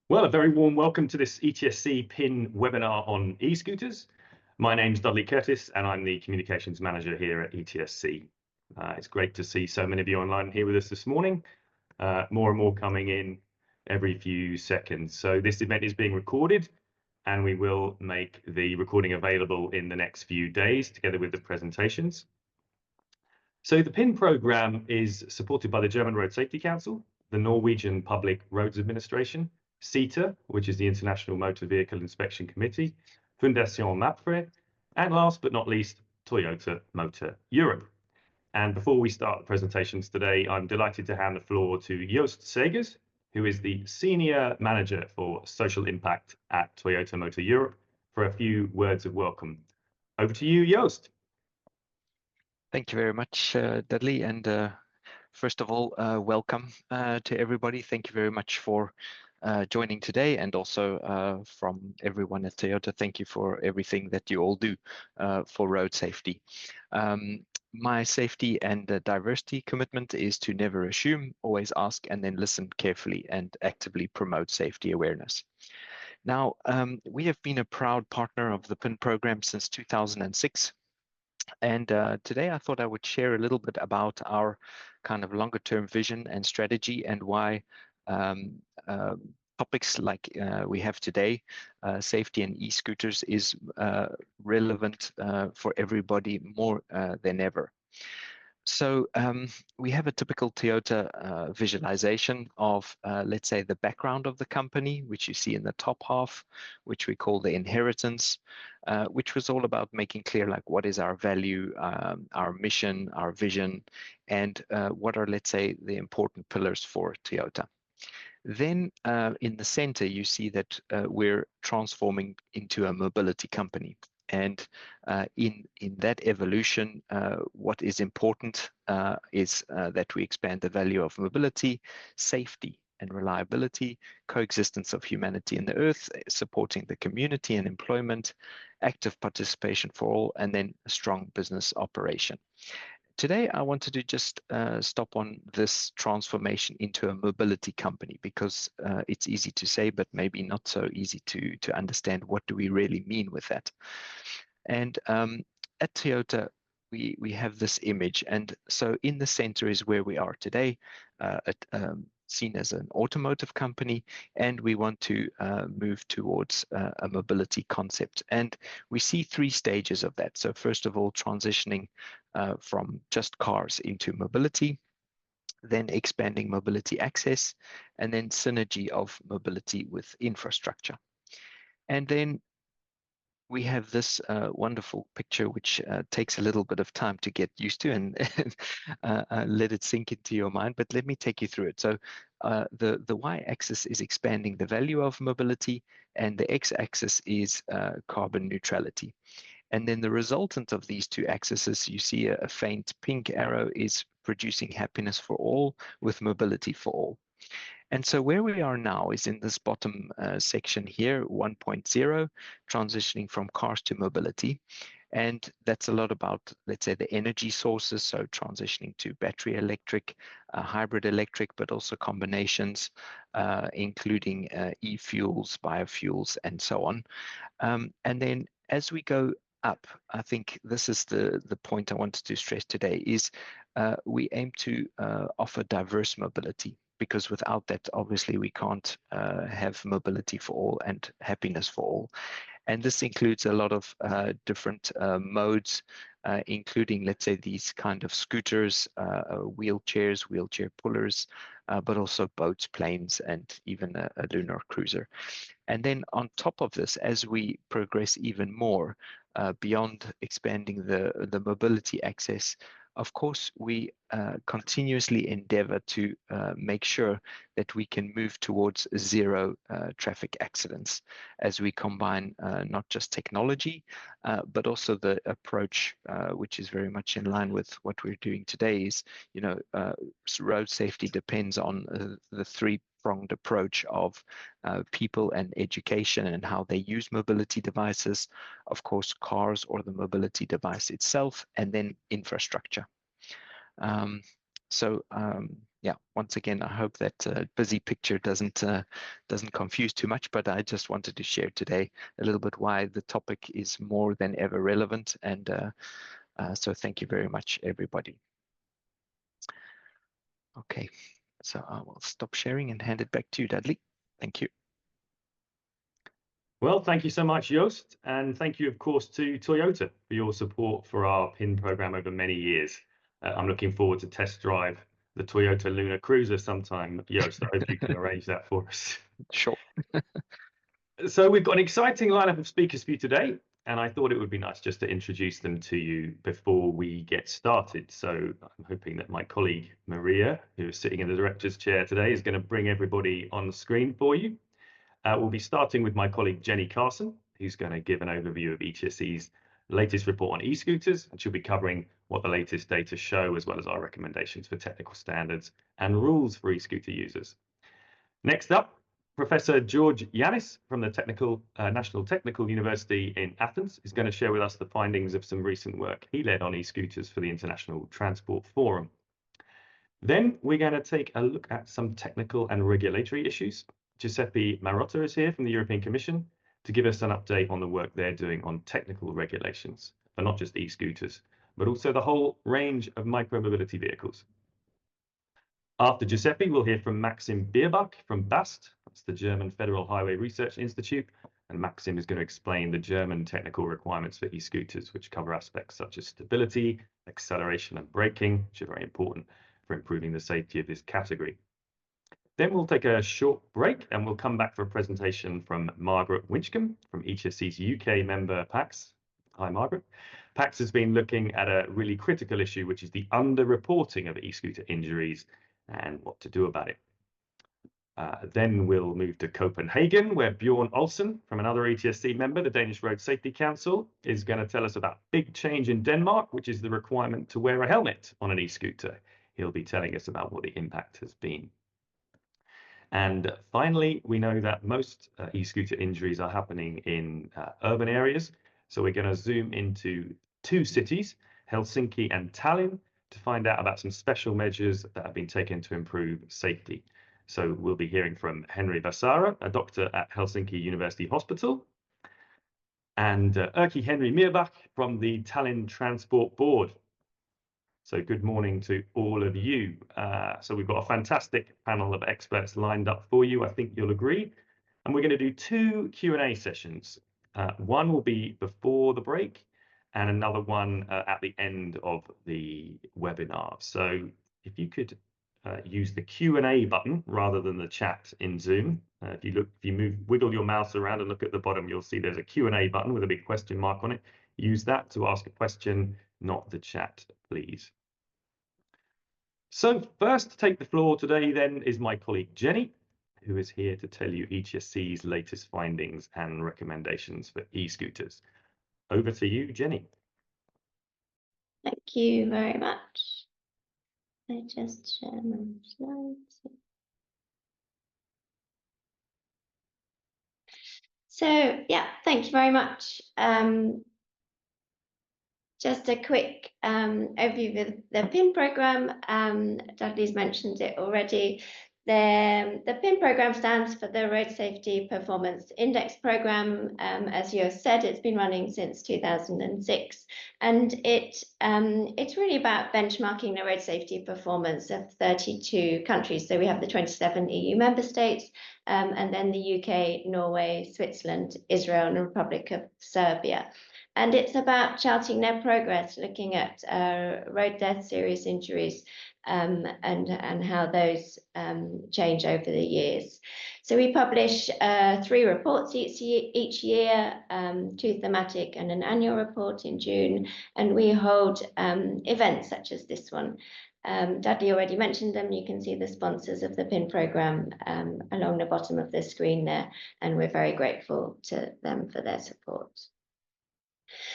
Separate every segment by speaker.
Speaker 1: Well, a very warm welcome to this ETSC PIN webinar on e-scooters. My name's Dudley Curtis, and I'm the Communications Manager here at ETSC. It's great to see so many of you online here with us this morning. More and more coming in every few seconds. So this event is being recorded, and we will make the recording available in the next few days, together with the presentations. So the PIN program is supported by the German Road Safety Council, the Norwegian Public Roads Administration, CETA, which is the International Motor Vehicle Inspection Committee, Fondation MAPFRE, and last but not least, Toyota Motor Europe. And before we start the presentations today, I'm delighted to hand the floor to Joost Segers, who is the Senior Manager for Social Impact at Toyota Motor Europe, for a few words of welcome. Over to you, Joost.
Speaker 2: Thank you very much, Dudley. And first of all, welcome to everybody. Thank you very much for joining today, and also from everyone at Toyota, thank you for everything that you all do for road safety. My safety and diversity commitment is to never assume, always ask, and then listen carefully and actively promote safety awareness. Now, we have been a proud partner of the PIN program since 2006. And today I thought I would share a little bit about our kind of longer term vision and strategy, and why topics like we have today, safety and e-scooters, is relevant for everybody more than ever. So we have a typical Toyota visualization of, let's say, the background of the company, which you see in the top half, which we call the inheritance, which was all about making clear, like, what is our value, our mission, our vision, and what are, let's say, the important pillars for Toyota. Then in the center, you see that we're transforming into a mobility company. And in that evolution, what is important is that we expand the value of mobility, safety and reliability, coexistence of humanity and the earth, supporting the community and employment, active participation for all, and then a strong business operation. Today, I wanted to just stop on this transformation into a mobility company, because it's easy to say, but maybe not so easy to understand what do we really mean with that. And at Toyota, we have this image. And so in the center is where we are today, seen as an automotive company, and we want to move towards a mobility concept. And we see three stages of that. So first of all, transitioning from just cars into mobility, then expanding mobility access, and then synergy of mobility with infrastructure. And then we have this wonderful picture, which takes a little bit of time to get used to and let it sink into your mind, but let me take you through it. So the y-axis is expanding the value of mobility, and the x-axis is carbon neutrality. And then the resultant of these two axes, you see a faint pink arrow, is producing happiness for all with mobility for all. And so where we are now is in this bottom section here, 1.0, transitioning from cars to mobility. And that's a lot about, let's say, the energy sources, so transitioning to battery electric, hybrid electric, but also combinations, including e-fuels, biofuels, and so on. And then as we go up, I think this is the point I wanted to stress today, is we aim to offer diverse mobility, because without that, obviously, we can't have mobility for all and happiness for all. And this includes a lot of different modes, including, let's say, these kind of scooters, wheelchairs, wheelchair pullers, but also boats, planes, and even a lunar cruiser. And then on top of this, as we progress even more beyond expanding the mobility access, of course, we continuously endeavor to make sure that we can move towards zero traffic accidents, as we combine not just technology, but also the approach, which is very much in line with what we're doing today, is, road safety depends on the three-pronged approach of people and education and how they use mobility devices, of course, cars or the mobility device itself, and then infrastructure. yeah, once again, I hope that busy picture doesn't confuse too much, but I just wanted to share today a little bit why the topic is more than ever relevant. And so thank you very much, everybody. Okay, so I will stop sharing and hand it back to you, Dudley. Thank you.
Speaker 1: Well, thank you so much, Joost. And thank you, of course, to Toyota for your support for our PIN program over many years. I'm looking forward to test drive the Toyota Luna Cruiser sometime, Joost. I hope you can arrange that for us.
Speaker 2: Sure.
Speaker 1: So we've got an exciting lineup of speakers for you today, and I thought it would be nice just to introduce them to you before we get started. So I'm hoping that my colleague Maria, who is sitting in the director's chair today, is going to bring everybody on the screen for you. We'll be starting with my colleague Jenny Carson, who's going to give an overview of ETSC's latest report on e-scooters, and she'll be covering what the latest data show, as well as our recommendations for technical standards and rules for e-scooter users. Next up, Professor George Yanis from the National Technical University in Athens is going to share with us the findings of some recent work he led on e-scooters for the International Transport Forum. Then we're going to take a look at some technical and regulatory issues. Giuseppe Marotta is here from the European Commission to give us an update on the work they're doing on technical regulations for not just e-scooters, but also the whole range of micromobility vehicles. After Giuseppe, we'll hear from Maxim Bierbach from BASt, that's the German Federal Highway Research Institute, and Maxim is going to explain the German technical requirements for e-scooters, which cover aspects such as stability, acceleration and braking, which are very important for improving the safety of this category. Then we'll take a short break and we'll come back for a presentation from Margaret Winchcombe from ETSC's UK member PAX. Hi, Margaret. PAX has been looking at a really critical issue, which is the underreporting of e-scooter injuries and what to do about it. Then we'll move to Copenhagen, where Bjorn Olsen from another ETSC member, the Danish Road Safety Council, is going to tell us about big change in Denmark, which is the requirement to wear a helmet on an e-scooter. He'll be telling us about what the impact has been. And finally, we know that most e-scooter injuries are happening in urban areas. So we're going to zoom into two cities, Helsinki and Tallinn, to find out about some special measures that have been taken to improve safety. So we'll be hearing from Henry Vasara, a doctor at Helsinki University Hospital, and Erkki Henry Mierbach from the Tallinn Transport Board. So good morning to all of you. So we've got a fantastic panel of experts lined up for you, I think you'll agree. And we're going to do two Q&A sessions. One will be before the break and another one at the end of the webinar. So if you could use the Q&A button rather than the chat in Zoom. If you wiggle your mouse around and look at the bottom, you'll see there's a Q&A button with a big question mark on it. Use that to ask a question, not the chat, please. So first to take the floor today then is my colleague Jenny, who is here to tell you ETSC's latest findings and recommendations for e-scooters. Over to you, Jenny.
Speaker 3: Thank you very much. I just share my slides. So yeah, thank you very much. Just a quick overview of the PIN program. Dudley's mentioned it already. The PIN program stands for the Road Safety Performance Index Program. As you have said, it's been running since 2006, and it's really about benchmarking the road safety performance of 32 countries. So we have the 27 EU member states, and then the UK, Norway, Switzerland, Israel, and the Republic of Serbia. And it's about charting their progress, looking at road deaths, serious injuries, and how those change over the years. So we publish 3 reports each year, 2 thematic and an annual report in June, and we hold events such as this one. Dudley already mentioned them. You can see the sponsors of the PIN program along the bottom of the screen there, and we're very grateful to them for their support.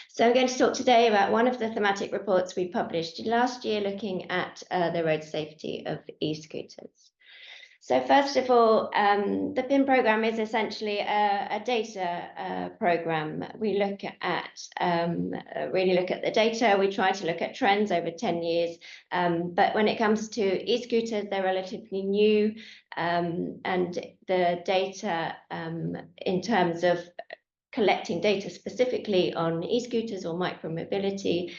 Speaker 3: So I'm going to talk today about one of the thematic reports we published last year looking at the road safety of e-scooters. So first of all, the PIN program is essentially a data program. We look at really look at the data. We try to look at trends over 10 years. But when it comes to e-scooters, they're relatively new, and the data in terms of collecting data specifically on e-scooters or micromobility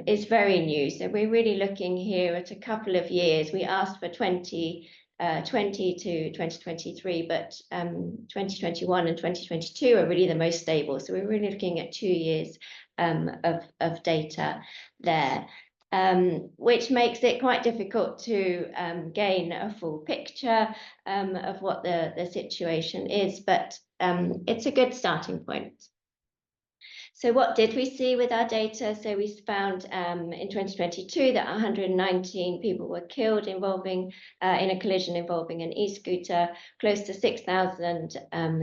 Speaker 3: is very new. So we're really looking here at a couple of years. We asked for 2020 to 2023, but 2021 and 2022 are really the most stable. So we're really looking at 2 years of data there, which makes it quite difficult to gain a full picture of what the situation is, but it's a good starting point. So what did we see with our data? So we found in 2022 that 119 people were killed involving in a collision involving an e-scooter, close to 6,000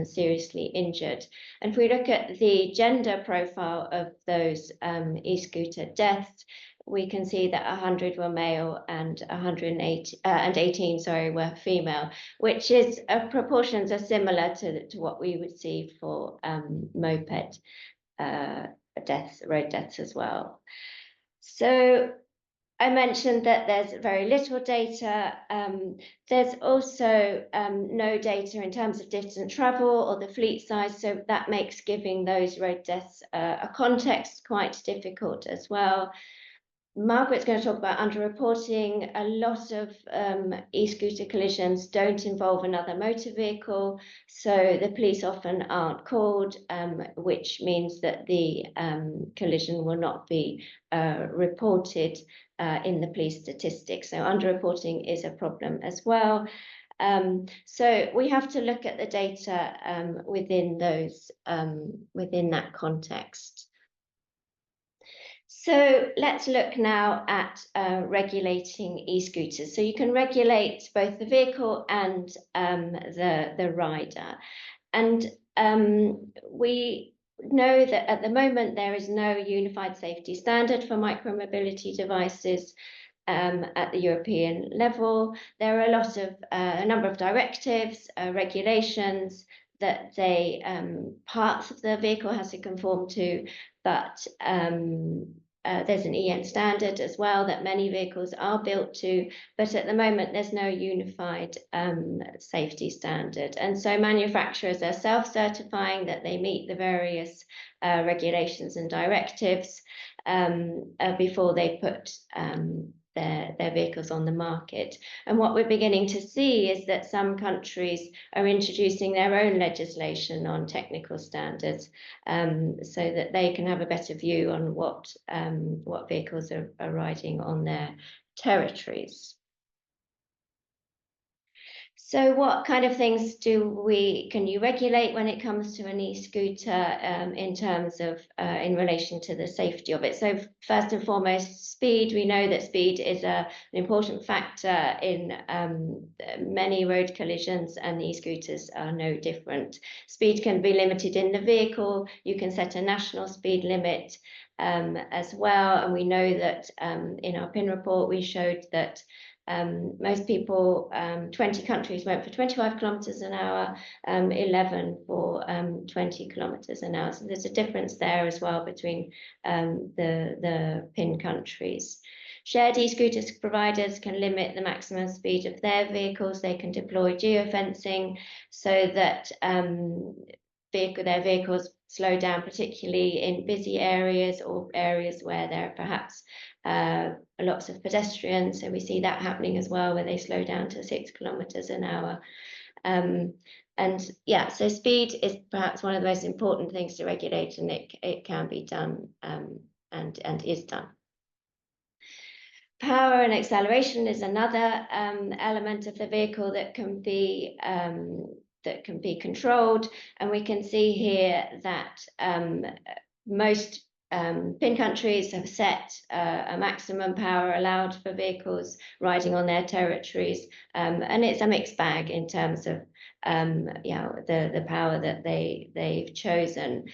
Speaker 3: seriously injured. And if we look at the gender profile of those e-scooter deaths, we can see that 100 were male and 18 were female, which is proportions are similar to what we would see for moped deaths, road deaths as well. So I mentioned that there's very little data. There's also no data in terms of distance travel or the fleet size, so that makes giving those road deaths a context quite difficult as well. Margaret's going to talk about underreporting. A lot of e-scooter collisions don't involve another motor vehicle, so the police often aren't called, which means that the collision will not be reported in the police statistics. So underreporting is a problem as well. So we have to look at the data within that context. So let's look now at regulating e-scooters. So you can regulate both the vehicle and the rider. And we know that at the moment there is no unified safety standard for micromobility devices at the European level. There are a number of directives, regulations that parts of the vehicle has to conform to, but there's an EN standard as well that many vehicles are built to, but at the moment there's no unified safety standard. And so manufacturers are self-certifying that they meet the various regulations and directives before they put their vehicles on the market. And what we're beginning to see is that some countries are introducing their own legislation on technical standards, so that they can have a better view on what vehicles are riding on their territories. So what kind of things can you regulate when it comes to an e-scooter in terms of in relation to the safety of it? So first and foremost, speed. We know that speed is an important factor in many road collisions, and e-scooters are no different. Speed can be limited in the vehicle. You can set a national speed limit as well. And we know that in our PIN report, we showed that most people, 20 countries went for 25 kilometers an hour, 11 for 20 kilometers an hour. So there's a difference there as well between the PIN countries. Shared e-scooters providers can limit the maximum speed of their vehicles. They can deploy geofencing so that their vehicles slow down, particularly in busy areas or areas where there are perhaps lots of pedestrians. So we see that happening as well, where they slow down to 6 kilometers an hour. And yeah, so speed is perhaps one of the most important things to regulate, and it can be done and is done. Power and acceleration is another element of the vehicle that can be controlled, and we can see here that most PIN countries have set a maximum power allowed for vehicles riding on their territories, and it's a mixed bag in terms of the power that they've chosen.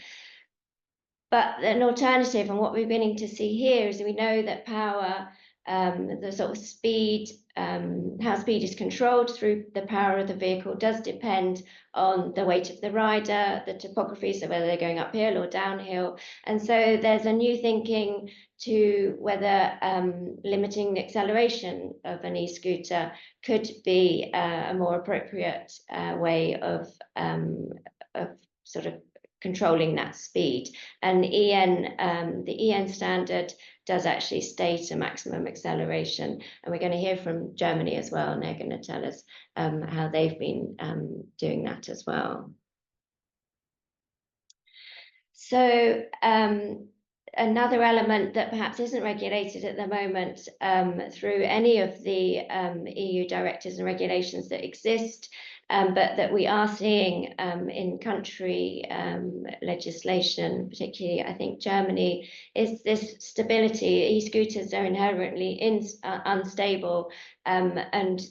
Speaker 3: But an alternative, and what we're beginning to see here, is we know that power, the sort of speed how speed is controlled through the power of the vehicle does depend on the weight of the rider, the topography, so whether they're going uphill or downhill. And so there's a new thinking to whether limiting the acceleration of an e-scooter could be a more appropriate way of sort of controlling that speed. And the EN standard does actually state a maximum acceleration. And we're going to hear from Germany as well, and they're going to tell us how they've been doing that as well. So another element that perhaps isn't regulated at the moment through any of the EU directives and regulations that exist, but that we are seeing in country legislation, particularly I think Germany, is this stability. E-scooters are inherently unstable, and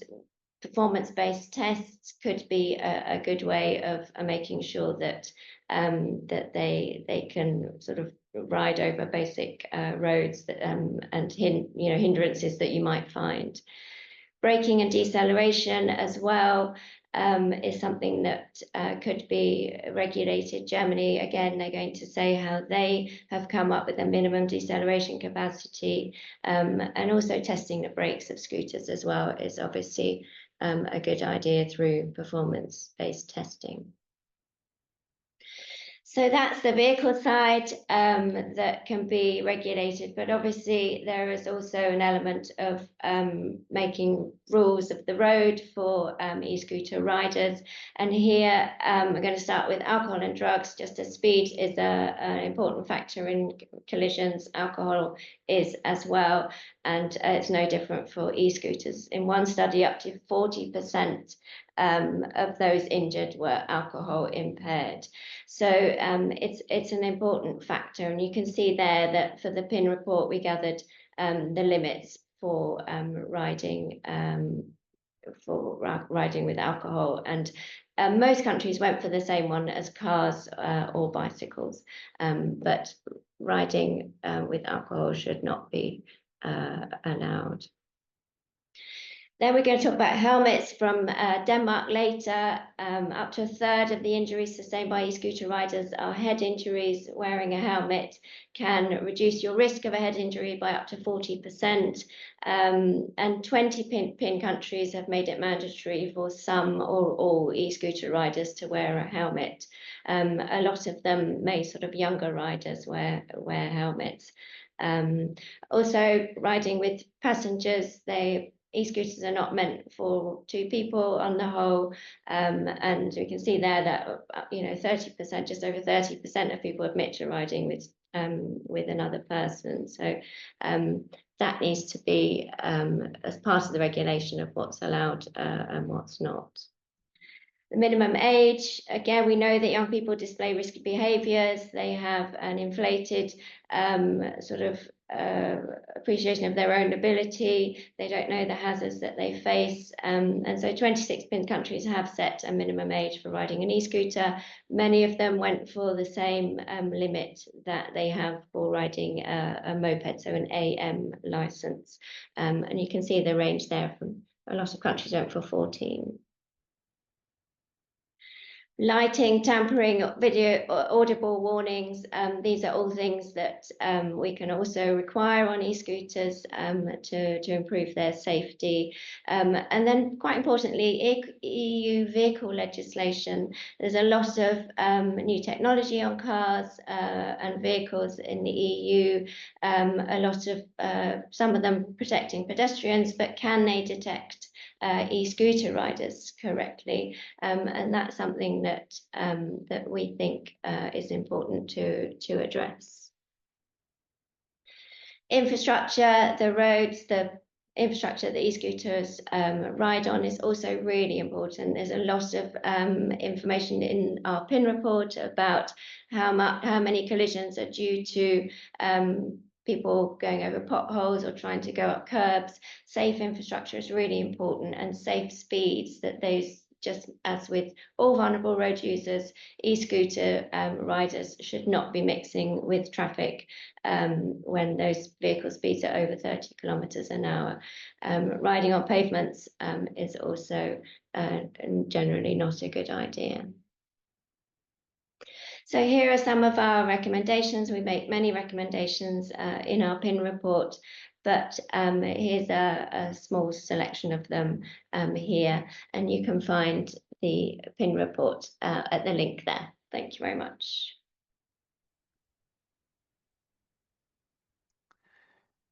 Speaker 3: performance-based tests could be a good way of making sure that that they can sort of ride over basic roads that, and hindrances that you might find. Braking and deceleration as well is something that could be regulated. Germany, again, they're going to say how they have come up with a minimum deceleration capacity, and also testing the brakes of scooters as well is obviously a good idea through performance-based testing. So that's the vehicle side that can be regulated, but obviously there is also an element of making rules of the road for e-scooter riders. And here we're going to start with alcohol and drugs. Just as speed is an important factor in collisions, alcohol is as well, and it's no different for e-scooters. In one study, up to 40% of those injured were alcohol impaired. So it's an important factor, and you can see there that for the PIN report we gathered the limits for riding with alcohol, and most countries went for the same one as cars or bicycles, but riding with alcohol should not be allowed. Then we're going to talk about helmets from Denmark later. Up to a third of the injuries sustained by e-scooter riders are head injuries. Wearing a helmet can reduce your risk of a head injury by up to 40%. And 20 PIN countries have made it mandatory for some or all e-scooter riders to wear a helmet. A lot of them may sort of younger riders wear helmets. Also, riding with passengers, e-scooters are not meant for two people on the whole, and we can see there that 30%, just over 30% of people admit to riding with another person. So that needs to be as part of the regulation of what's allowed and what's not. The minimum age, again, we know that young people display risky behaviours. They have an inflated sort of appreciation of their own ability. They don't know the hazards that they face. And so 26 PIN countries have set a minimum age for riding an e-scooter. Many of them went for the same limit that they have for riding a moped, so an AM licence. And you can see the range there from a lot of countries went for 14. Lighting, tampering, video, audible warnings. These are all things that we can also require on e-scooters to improve their safety. And then quite importantly, EU vehicle legislation. There's a lot of new technology on cars and vehicles in the EU. A lot of, some of them protecting pedestrians, but can they detect e-scooter riders correctly? And that's something that we think is important to address. Infrastructure, the roads, the infrastructure that e-scooters ride on is also really important. There's a lot of information in our PIN report about how many collisions are due to people going over potholes or trying to go up curbs. Safe infrastructure is really important, and safe speeds, that those just as with all vulnerable road users, e-scooter riders should not be mixing with traffic when those vehicle speeds are over 30 kilometers an hour. Riding on pavements is also generally not a good idea. So here are some of our recommendations. We make many recommendations in our PIN report, but here's a small selection of them here, and you can find the PIN report at the link there. Thank you very much.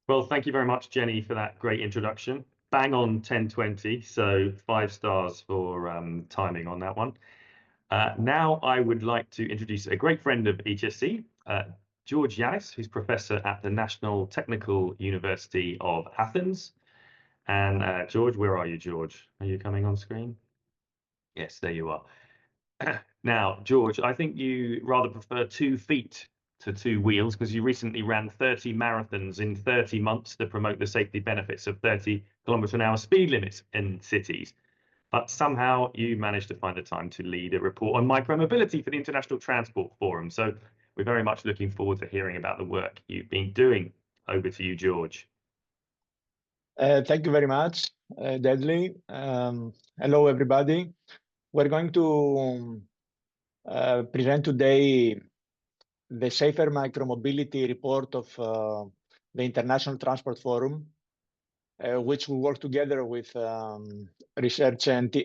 Speaker 1: Well, thank you very much, Jenny, for that great introduction. Bang on 10:20, so 5 stars for timing on that one. Now I would like to introduce a great friend of ETSC, George Yanis, who's professor at the National Technical University of Athens. And George, where are you, George? Are you coming on screen? Yes, there you are. Now, George, I think you rather prefer 2 feet to 2 wheels because you recently ran 30 marathons in 30 months to promote the safety benefits of 30-kilometer-an-hour speed limits in cities. But somehow you managed to find the time to lead a report on micromobility for the International Transport Forum. So we're very much looking forward to hearing about the work you've been doing. Over to you, George.
Speaker 4: Thank you very much, Deadly. Hello, everybody. We're going to present today the Safer Micromobility report of the International Transport Forum, which we work together with research and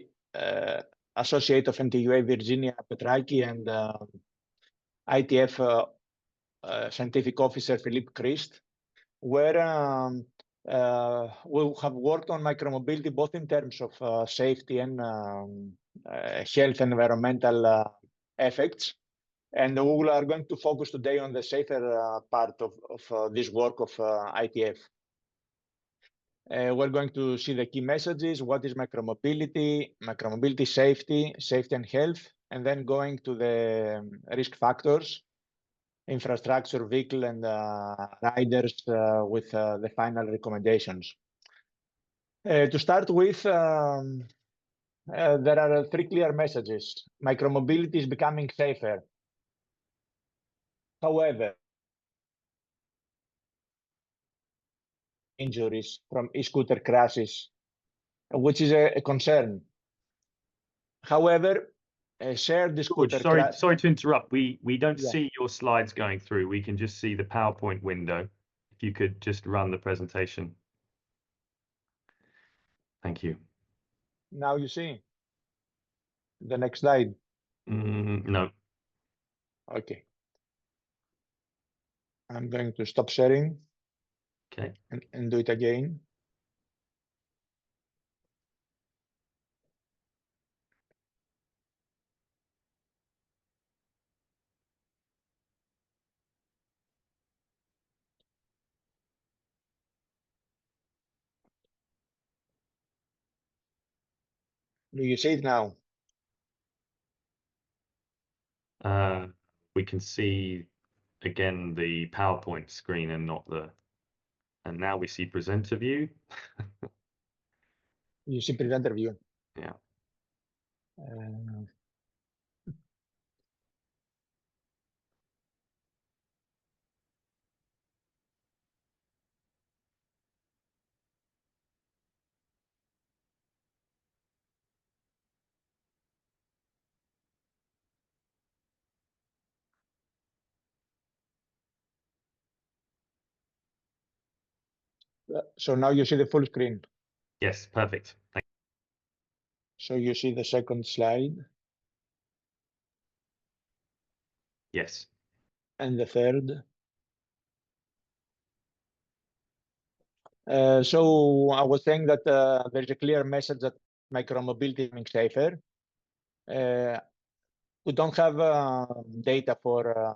Speaker 4: associate of NTUA Virginia Petraki and ITF scientific officer Philippe Christ, where we have worked on micromobility both in terms of safety and health and environmental effects. And we are going to focus today on the safer part of this work of ITF. We're going to see the key messages, what is micromobility safety, safety and health, and then going to the risk factors, infrastructure, vehicle, and riders with the final recommendations. To start with, there are 3 clear messages. Micromobility is becoming safer. However, injuries from e-scooter crashes, which is a concern. However, shared scooter
Speaker 1: George, sorry to interrupt. We don't
Speaker 4: Yeah.
Speaker 1: see your slides going through. We can just see the PowerPoint window. If you could just run the presentation. Thank you.
Speaker 4: Now you see the next slide.
Speaker 1: No.
Speaker 4: Okay. I'm going to stop sharing.
Speaker 1: Okay.
Speaker 4: And do it again. Do you see it now?
Speaker 1: We can see again the PowerPoint screen and not the. And now we see presenter view.
Speaker 4: You see presenter view.
Speaker 1: Yeah.
Speaker 4: So now you see the full screen.
Speaker 1: Yes, perfect. Thank
Speaker 4: So you see the second slide.
Speaker 1: Yes.
Speaker 4: And the third. So I was saying that there's a clear message that micromobility is becoming safer. We don't have data for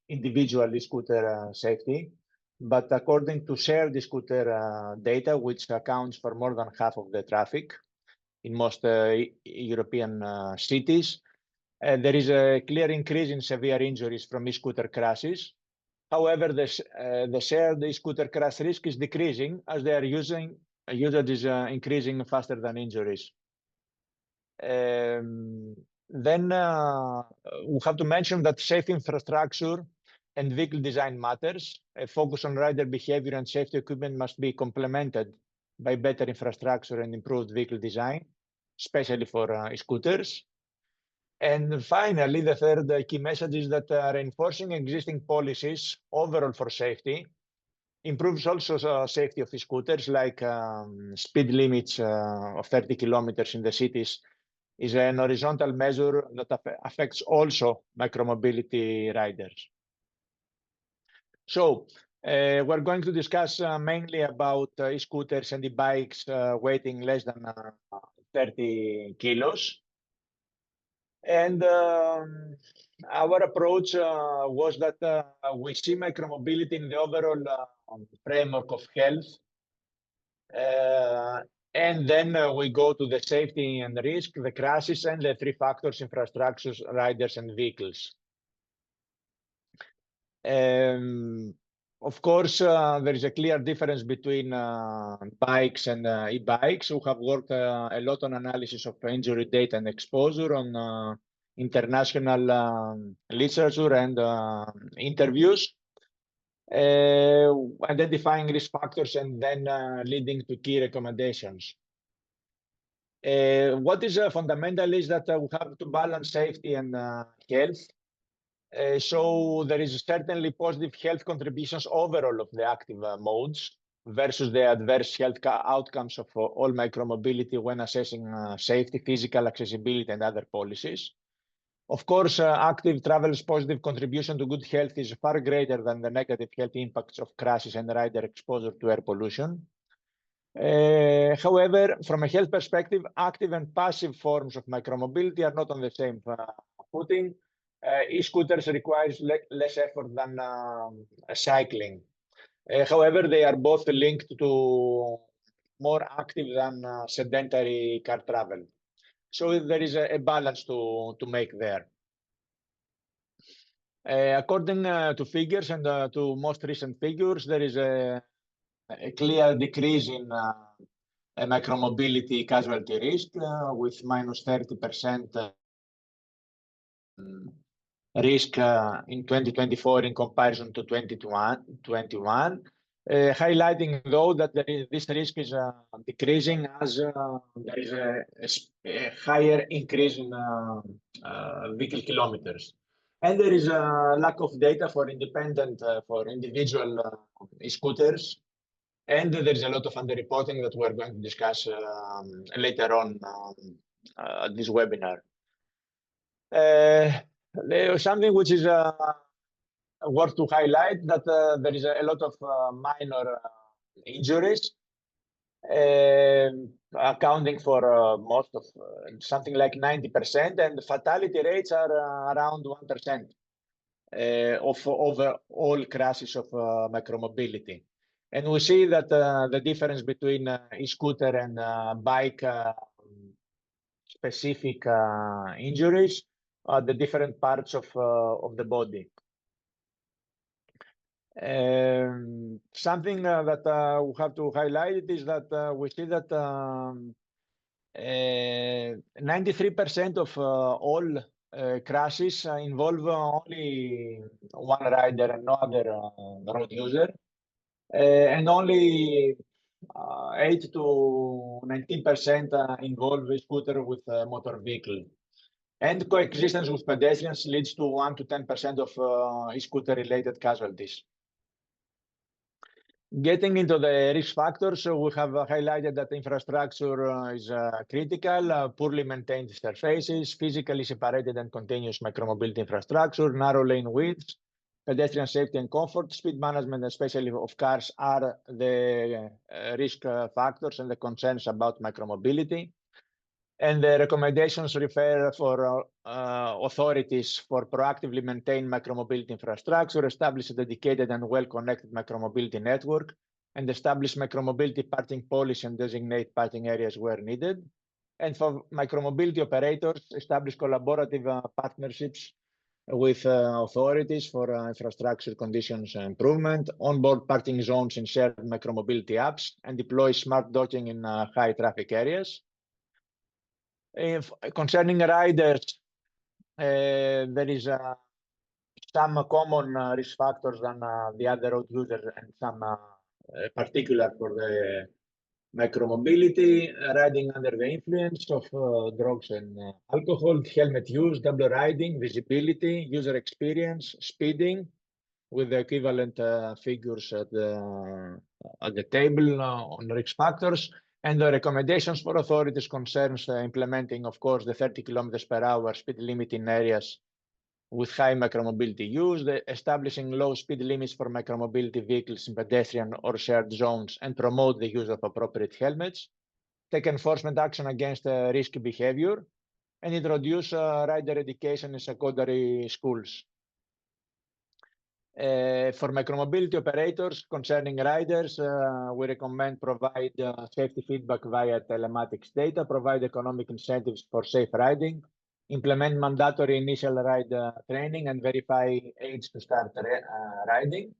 Speaker 4: individual scooter safety, but according to shared scooter data, which accounts for more than half of the traffic in most European cities, there is a clear increase in severe injuries from e-scooter crashes. However, the shared e-scooter crash risk is decreasing as their usage is increasing faster than injuries. Then we have to mention that safe infrastructure and vehicle design matters. A focus on rider behavior and safety equipment must be complemented by better infrastructure and improved vehicle design, especially for scooters. And finally, the third key message is that reinforcing existing policies overall for safety improves also safety of scooters, like speed limits of 30 kilometers in the cities is an horizontal measure that affects also micromobility riders. So we're going to discuss mainly about e-scooters and e-bikes weighing less than 30 kilos. And our approach was that we see micromobility in the overall framework of health. And then we go to the safety and risk, the crashes, and the three factors: infrastructures, riders, and vehicles. Of course, there is a clear difference between bikes and e-bikes. We have worked a lot on analysis of injury data and exposure on international literature and interviews, identifying risk factors and then leading to key recommendations. What is fundamental is that we have to balance safety and health. So there is certainly positive health contributions overall of the active modes versus the adverse health outcomes of all micromobility when assessing safety, physical accessibility, and other policies. Of course, active travel's positive contribution to good health is far greater than the negative health impacts of crashes and rider exposure to air pollution. However, from a health perspective, active and passive forms of micromobility are not on the same footing. E-scooters requires less effort than cycling. However, they are both linked to more active than sedentary car travel. So there is a balance to make there. According to figures and to most recent figures, there is a clear decrease in micromobility casualty risk with minus 30% risk in 2024 in comparison to 2021, highlighting though that this risk is decreasing as there is a higher increase in vehicle kilometers. And there is a lack of data for individual scooters. And there is a lot of underreporting that we're going to discuss later on at this webinar. Something which is worth to highlight that there is a lot of minor injuries, accounting for most of something like 90%, and the fatality rates are around 1% of over all crashes of micromobility. And we see that the difference between e-scooter and bike specific injuries are the different parts of the body. Something that we have to highlight is that we see that 93% of all crashes involve only one rider and no other road user, and only 8 to 19% involve a scooter with a motor vehicle. And coexistence with pedestrians leads to 1 to 10% of e-scooter related casualties. Getting into the risk factors, we have highlighted that infrastructure is critical, poorly maintained surfaces, physically separated and continuous micromobility infrastructure, narrow lane widths, pedestrian safety and comfort, speed management, especially of cars, are the risk factors and the concerns about micromobility. And the recommendations refer for authorities for proactively maintain micromobility infrastructure, establish a dedicated and well-connected micromobility network, and establish micromobility parking policy and designate parking areas where needed. And for micromobility operators, establish collaborative partnerships with authorities for infrastructure conditions improvement, onboard parking zones in shared micromobility apps, and deploy smart docking in high traffic areas. Concerning riders, there is some common risk factors than the other road users, and some particular for the micromobility, riding under the influence of drugs and alcohol, helmet use, double riding, visibility, user experience, speeding, with the equivalent figures at the table on risk factors. And the recommendations for authorities concerns implementing, of course, the 30 km/h speed limit in areas with high micromobility use, establishing low speed limits for micromobility vehicles in pedestrian or shared zones, and promote the use of appropriate helmets, take enforcement action against risky behavior, and introduce rider education in secondary schools. For micromobility operators concerning riders, we recommend provide safety feedback via telematics data, provide economic incentives for safe riding, implement mandatory initial ride training, and verify age to start riding.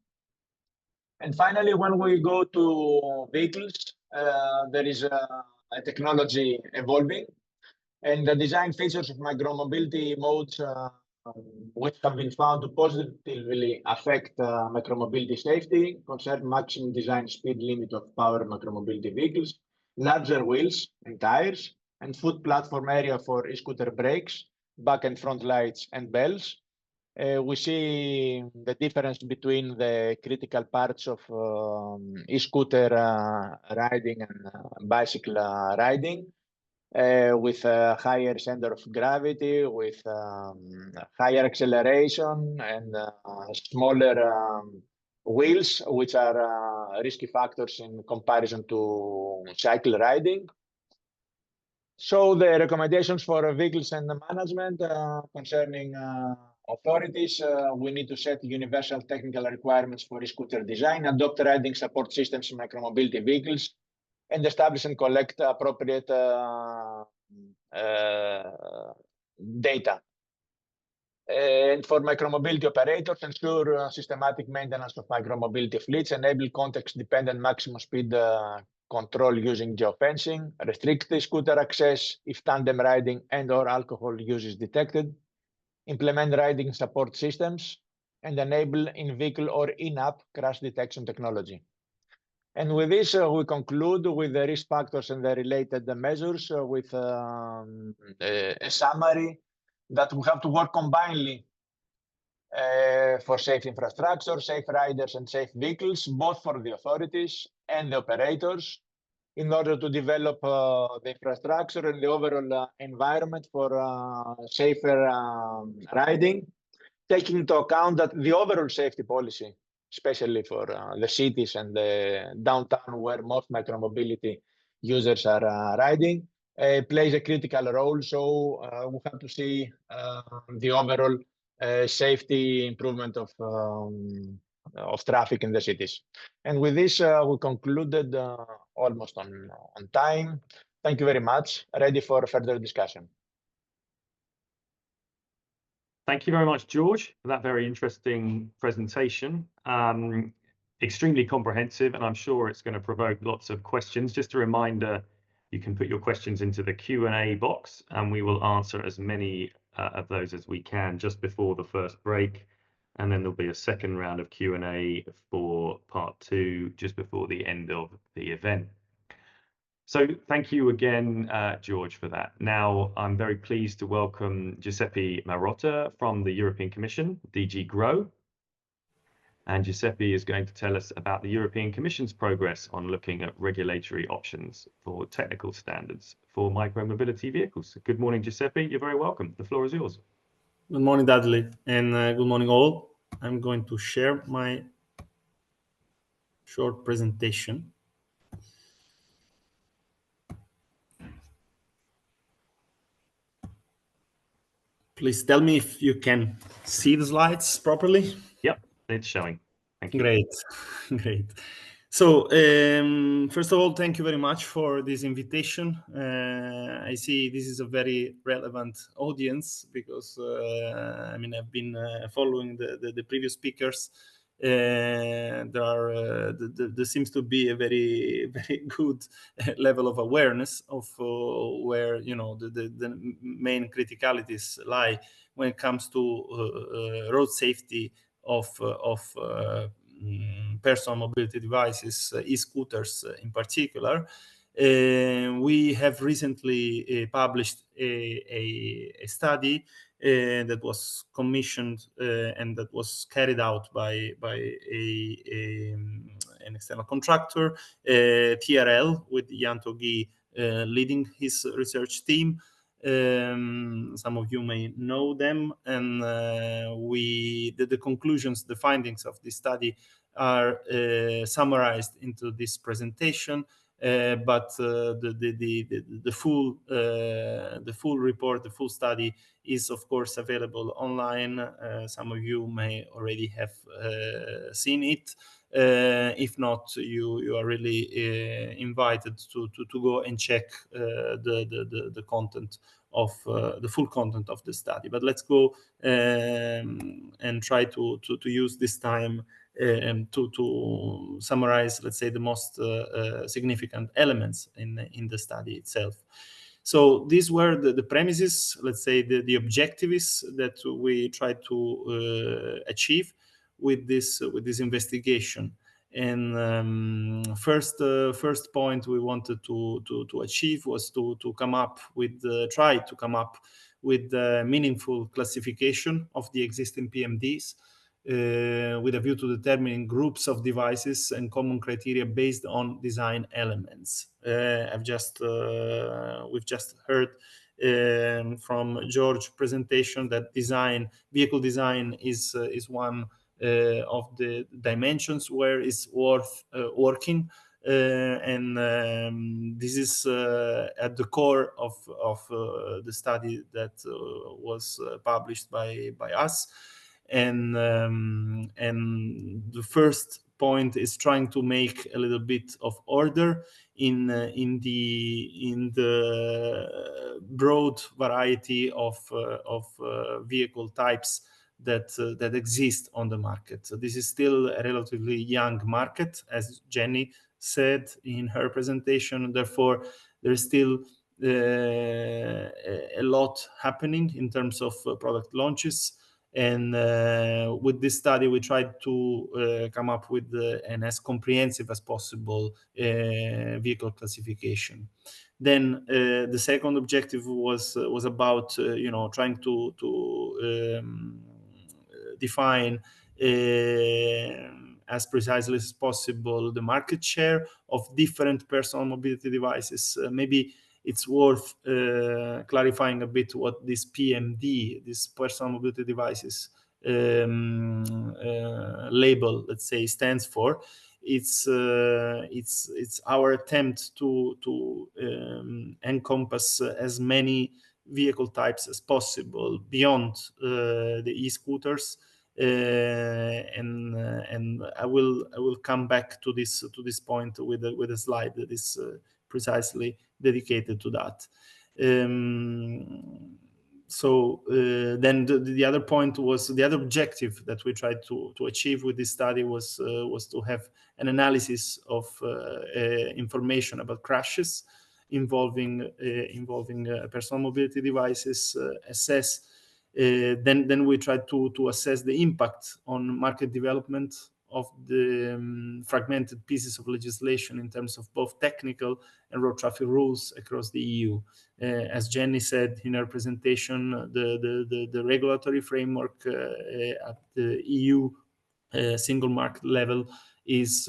Speaker 4: And finally, when we go to vehicles, there is a technology evolving, and the design features of micromobility modes which have been found to positively affect micromobility safety, concern maximum design speed limit of power micromobility vehicles, larger wheels and tires, and foot platform area for e-scooter brakes, back and front lights, and bells. We see the difference between the critical parts of e-scooter riding and bicycle riding. With a higher center of gravity, with higher acceleration, and smaller wheels, which are risky factors in comparison to cycle riding. So the recommendations for vehicles and the management concerning authorities, we need to set universal technical requirements for e-scooter design, adopt riding support systems in micromobility vehicles, and establish and collect appropriate data. And for micromobility operators, ensure systematic maintenance of micromobility fleets, enable context-dependent maximum speed control using geofencing, restrict the scooter access if tandem riding and/or alcohol use is detected, implement riding support systems, and enable in-vehicle or in-app crash detection technology. And with this, we conclude with the risk factors and the related measures with a summary that we have to work combinedly for safe infrastructure, safe riders, and safe vehicles, both for the authorities and the operators, in order to develop the infrastructure and the overall environment for safer riding, taking into account that the overall safety policy, especially for the cities and the downtown where most micromobility users are riding, plays a critical role. So we have to see the overall safety improvement of traffic in the cities. And with this, we concluded almost on time. Thank you very much. Ready for further discussion.
Speaker 1: Thank you very much, George, for that very interesting presentation. Extremely comprehensive, and I'm sure it's going to provoke lots of questions. Just a reminder, you can put your questions into the Q&A box, and we will answer as many of those as we can just before the first break. And then there'll be a second round of Q&A for part 2 just before the end of the event. So thank you again, George, for that. Now, I'm very pleased to welcome Giuseppe Marotta from the European Commission, DG GROW. And Giuseppe is going to tell us about the European Commission's progress on looking at regulatory options for technical standards for micromobility vehicles. Good morning, Giuseppe. You're very welcome. The floor is yours.
Speaker 5: Good morning, Dudley, and good morning all. I'm going to share my short presentation. Please tell me if you can see the slides properly.
Speaker 1: Yep, it's showing. Thank you.
Speaker 5: Great, great. So first of all, thank you very much for this invitation. I see this is a very relevant audience because I mean, I've been following the previous speakers, there seems to be a very good level of awareness of where the main criticalities lie when it comes to road safety of personal mobility devices, e-scooters in particular. We have recently published a study that was commissioned and that was carried out by an external contractor, TRL, with Jan Togi leading his research team. Some of you may know them, and the conclusions, the findings of this study are summarized into this presentation. But the full report, the full study, is of course available online. Some of you may already have seen it. If not, you are really invited to go and check the content of the full content of the study. But let's go and try to use this time to summarize, let's say, the most significant elements in the study itself. So these were the premises, let's say, the objectives that we tried to achieve with this investigation. And first point we wanted to achieve was to come up with try to come up with meaningful classification of the existing PMDs. With a view to determining groups of devices and common criteria based on design elements. We've just heard from George's presentation that vehicle design is one of the dimensions where it's worth working. And this is at the core of the study that was published by us. And the first point is trying to make a little bit of order in the broad variety of vehicle types that exist on the market. So this is still a relatively young market, as Jenny said in her presentation. Therefore, there is still a lot happening in terms of product launches. And with this study, we tried to come up with an as comprehensive as possible vehicle classification. Then the second objective was about trying to define as precisely as possible the market share of different personal mobility devices. Maybe it's worth clarifying a bit what this PMD, this personal mobility devices label, let's say, stands for. It's our attempt to encompass as many vehicle types as possible beyond the e-scooters. And I will come back to this point with a slide that is precisely dedicated to that. So then the other point was, the other objective that we tried to achieve with this study was to have an analysis of information about crashes involving personal mobility devices, assess. Then we tried to assess the impact on market development of the fragmented pieces of legislation in terms of both technical and road traffic rules across the EU. As Jenny said in her presentation, the regulatory framework at the EU single market level is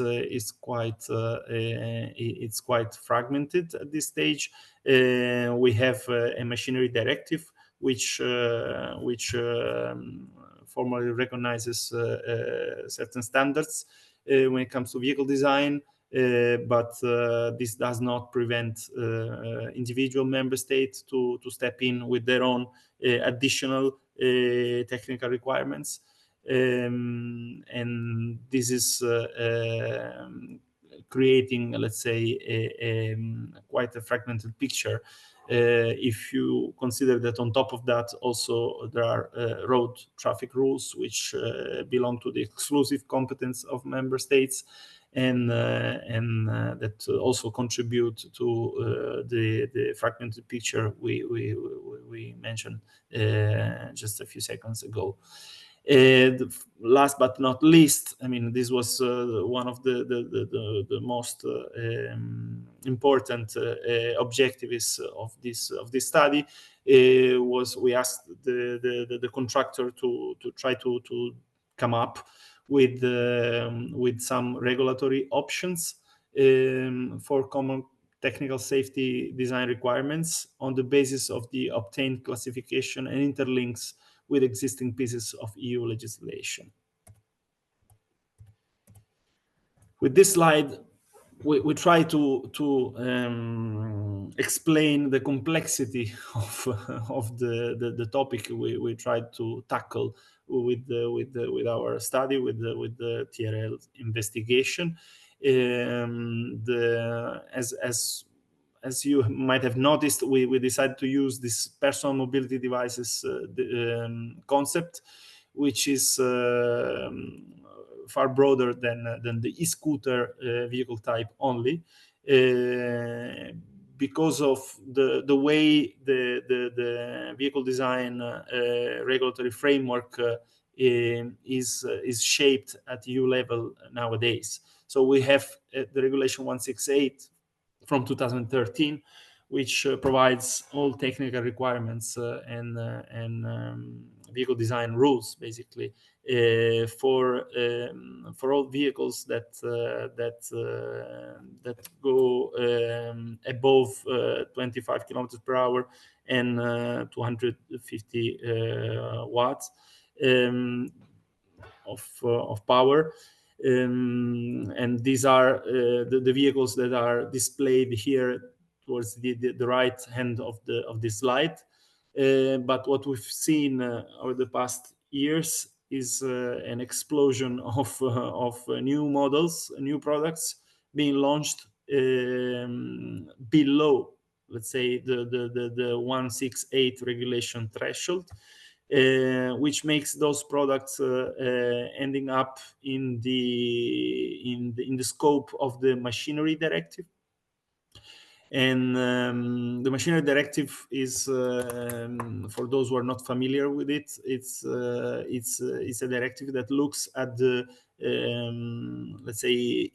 Speaker 5: quite it's quite fragmented at this stage. We have a machinery directive which formally recognizes certain standards when it comes to vehicle design, but this does not prevent individual member states to step in with their own additional technical requirements. And this is creating, let's say, quite a fragmented picture. If you consider that on top of that also there are road traffic rules which belong to the exclusive competence of member states, and that also contribute to the fragmented picture we mentioned just a few seconds ago. Last but not least, I mean, this was one of the most important objectives of this study. Was we asked the contractor to try to come up with some regulatory options for common technical safety design requirements on the basis of the obtained classification and interlinks with existing pieces of EU legislation. With this slide, we try to explain the complexity of the topic we tried to tackle with our study, with the TRL investigation. As you might have noticed, we decided to use this personal mobility devices concept, which is far broader than the e-scooter vehicle type only, because of the way the vehicle design regulatory framework is shaped at EU level nowadays. So we have the regulation 168 from 2013, which provides all technical requirements and vehicle design rules, basically, for all vehicles that go above 25 kilometers per hour and 250 watts of power. And these are the vehicles that are displayed here towards the right hand of this slide. But what we've seen over the past years is an explosion of new models, new products being launched below, let's say, the 168 regulation threshold. Which makes those products ending up in the scope of the machinery directive. And the machinery directive is, for those who are not familiar with it, it's a directive that looks at the let's say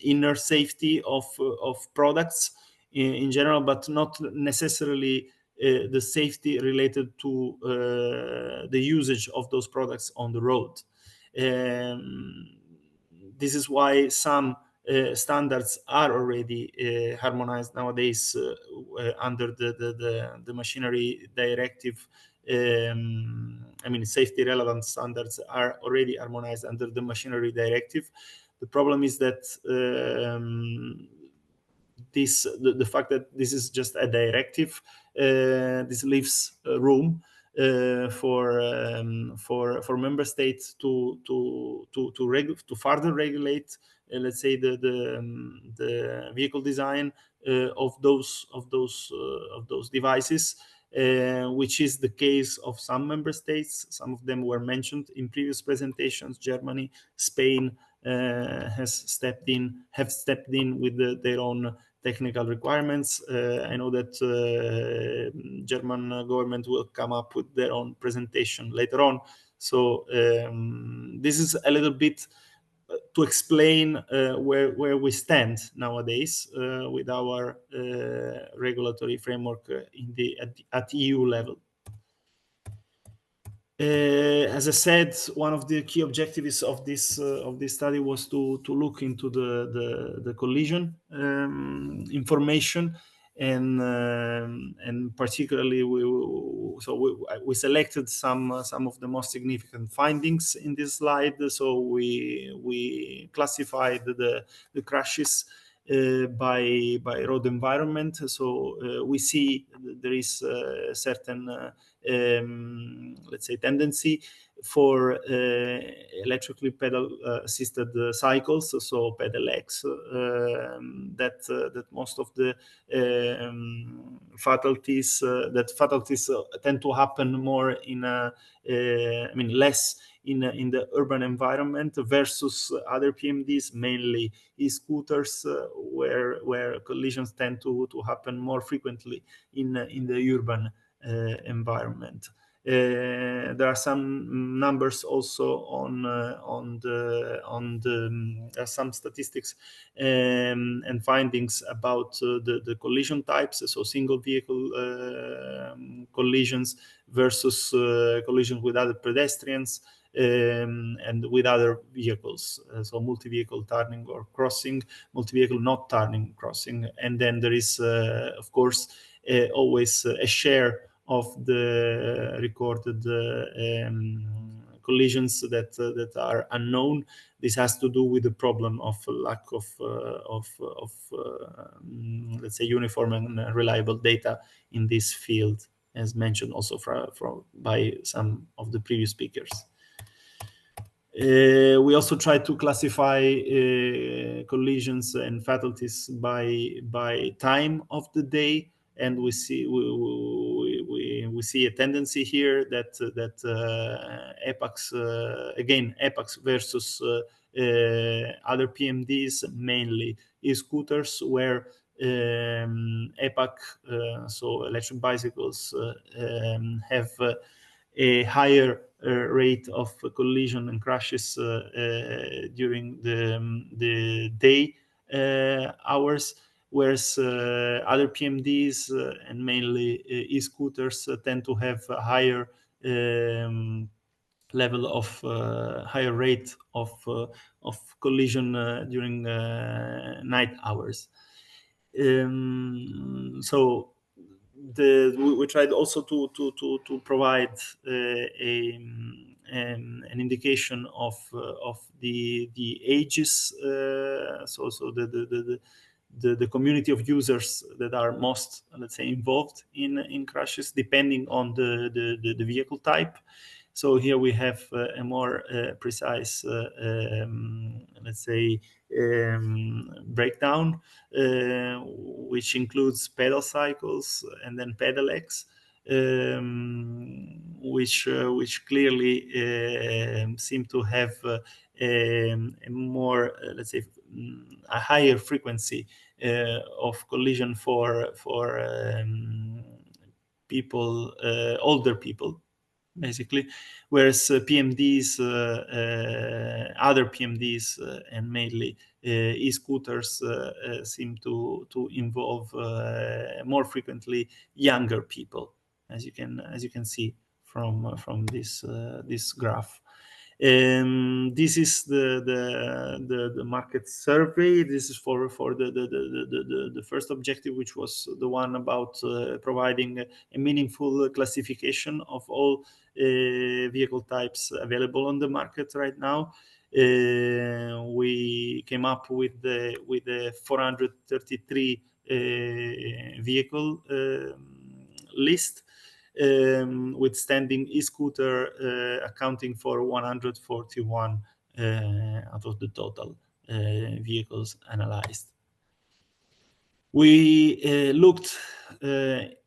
Speaker 5: inner safety of products in general, but not necessarily the safety related to the usage of those products on the road. This is why some standards are already harmonized nowadays under the machinery directive. I mean, safety relevant standards are already harmonized under the machinery directive. The problem is that the fact that this is just a directive, this leaves room for member states to further regulate, let's say, the vehicle design of those devices, which is the case of some member states. Some of them were mentioned in previous presentations. Germany, Spain have stepped in with their own technical requirements. I know that German government will come up with their own presentation later on. So this is a little bit to explain where we stand nowadays with our regulatory framework at EU level. As I said, one of the key objectives of this study was to look into the collision information, and particularly we selected some of the most significant findings in this slide. So we classified the crashes by road environment. So we see there is a certain let's say, tendency for electrically pedal assisted cycles, so pedal X, that most of the fatalities tend to happen more in less in the urban environment versus other PMDs, mainly e-scooters, where collisions tend to happen more frequently in the urban environment. There are some numbers also on some statistics and findings about the collision types, so single vehicle collisions versus collisions with other pedestrians and with other vehicles, so multi-vehicle turning or crossing, multi-vehicle not turning crossing, and then there is of course always a share of the recorded collisions that are unknown. This has to do with the problem of lack of let's say, uniform and reliable data in this field, as mentioned also by some of the previous speakers. We also try to classify collisions and fatalities by time of the day, and we see a tendency here that EPACs again, EPACs versus other PMDs, mainly e-scooters, where EPAC, so electric bicycles, have a higher rate of collision and crashes during the day hours, whereas other PMDs and mainly e-scooters tend to have a higher level of higher rate of collision during night hours. So we tried also to provide an indication of the ages, so the community of users that are most, let's say, involved in crashes, depending on the vehicle type. So here we have a more precise, let's say, breakdown, which includes pedal cycles and then pedal X, which clearly seem to have a more, let's say, a higher frequency of collision for people, older people, basically, whereas PMDs, other PMDs, and mainly e-scooters seem to involve more frequently younger people, as you can see from this graph. This is the market survey. This is for the first objective, which was the one about providing a meaningful classification of all vehicle types available on the market right now. We came up with the 433 vehicle list, with standing e-scooter accounting for 141 out of the total vehicles analyzed. We looked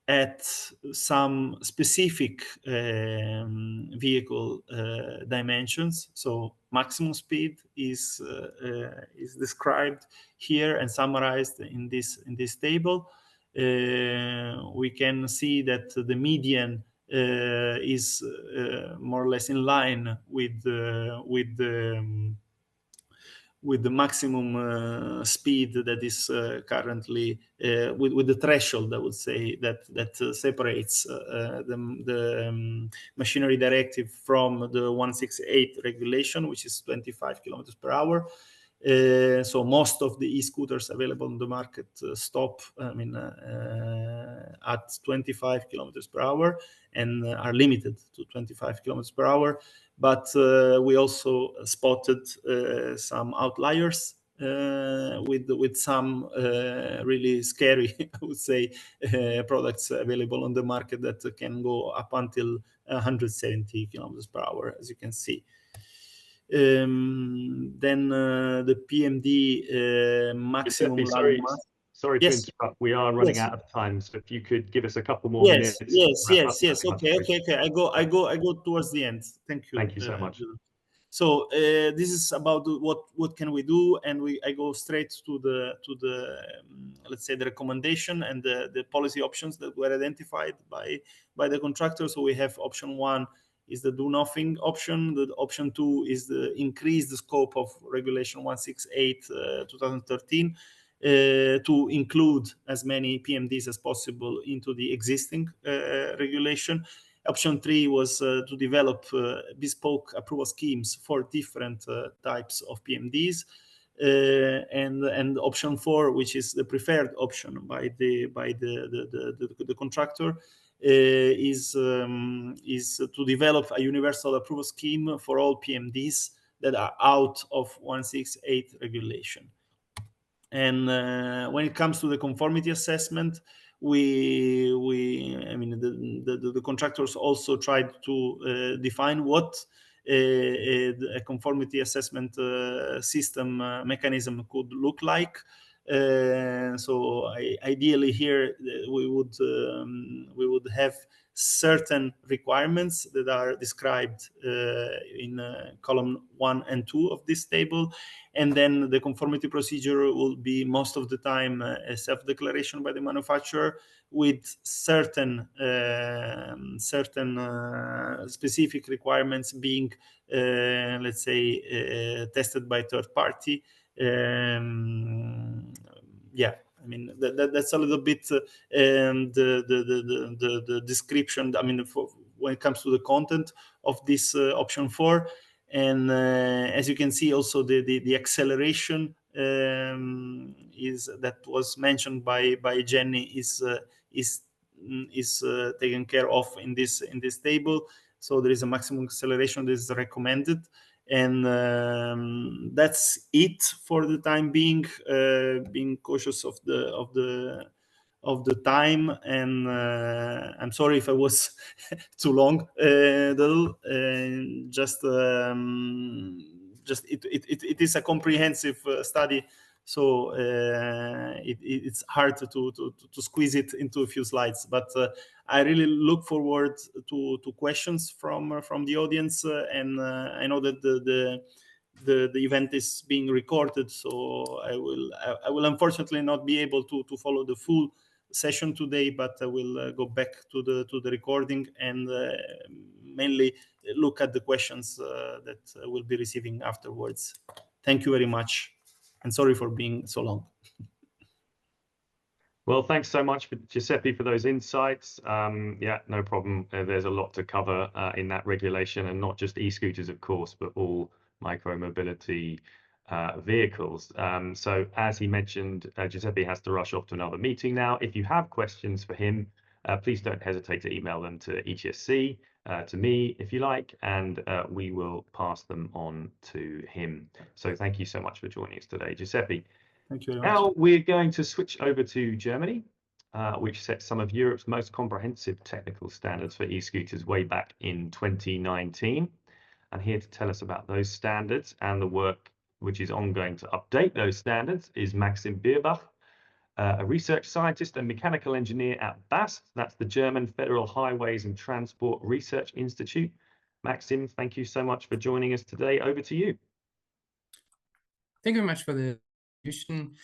Speaker 5: at some specific vehicle dimensions. So maximum speed is described here and summarized in this table. We can see that the median is more or less in line with the maximum speed that is currently with the threshold, I would say, that separates the machinery directive from the 168 regulation, which is 25 kilometers per hour. So most of the e-scooters available on the market stop, at 25 kilometers per hour and are limited to 25 kilometers per hour. But we also spotted some outliers with some really scary, I would say, products available on the market that can go up until 170 kilometers per hour, as you can see. Then the PMD maximum
Speaker 1: Giuseppe,
Speaker 5: land mass.
Speaker 1: Sorry to
Speaker 5: Yes.
Speaker 1: interrupt. We are running
Speaker 5: Yes.
Speaker 1: out of time, so if you could give us a couple more minutes.
Speaker 5: Yes. Okay. I go towards the end. Thank you.
Speaker 1: Thank you so much.
Speaker 5: So this is about what can we do, and I go straight to the let's say the recommendation and the policy options that were identified by the contractor. So we have option 1 is the do nothing option. The option 2 is the increase the scope of regulation 168 2013 to include as many PMDs as possible into the existing regulation. Option 3 was to develop bespoke approval schemes for different types of PMDs. And option 4, which is the preferred option by the contractor, is to develop a universal approval scheme for all PMDs that are out of 168 regulation. And when it comes to the conformity assessment, the contractors also tried to define what a conformity assessment system mechanism could look like. So ideally here we would have certain requirements that are described in column 1 and 2 of this table, and then the conformity procedure will be most of the time a self-declaration by the manufacturer with certain specific requirements being let's say tested by third party. Yeah, I mean that's a little bit the description. I mean, when it comes to the content of this option 4, and as you can see, also the acceleration is that was mentioned by Jenny is taken care of in this table. So there is a maximum acceleration that is recommended. And that's it for the time being. Being cautious of the time, and I'm sorry if I was too long. It is a comprehensive study, so it's hard to squeeze it into a few slides. But I really look forward to questions from the audience, and I know that the event is being recorded, so I will unfortunately not be able to follow the full session today, but I will go back to the recording and mainly look at the questions that we'll be receiving afterwards. Thank you very much, and sorry for being so long.
Speaker 1: Well, thanks so much, Giuseppe, for those insights. Yeah, no problem. There's a lot to cover in that regulation, and not just e-scooters, of course, but all micromobility vehicles. So as he mentioned, Giuseppe has to rush off to another meeting now. If you have questions for him, please don't hesitate to email them to ETSC, to me, if you like, and we will pass them on to him. So thank you so much for joining us today, Giuseppe.
Speaker 5: Thank you very much.
Speaker 1: Now we're going to switch over to Germany, which set some of Europe's most comprehensive technical standards for e-scooters way back in 2019. And here to tell us about those standards and the work which is ongoing to update those standards is Maxim Bierbach, a research scientist and mechanical engineer at BASt. That's the German Federal Highways and Transport Research Institute. Maxim, thank you so much for joining us today. Over to you.
Speaker 6: Thank you very much for the introduction.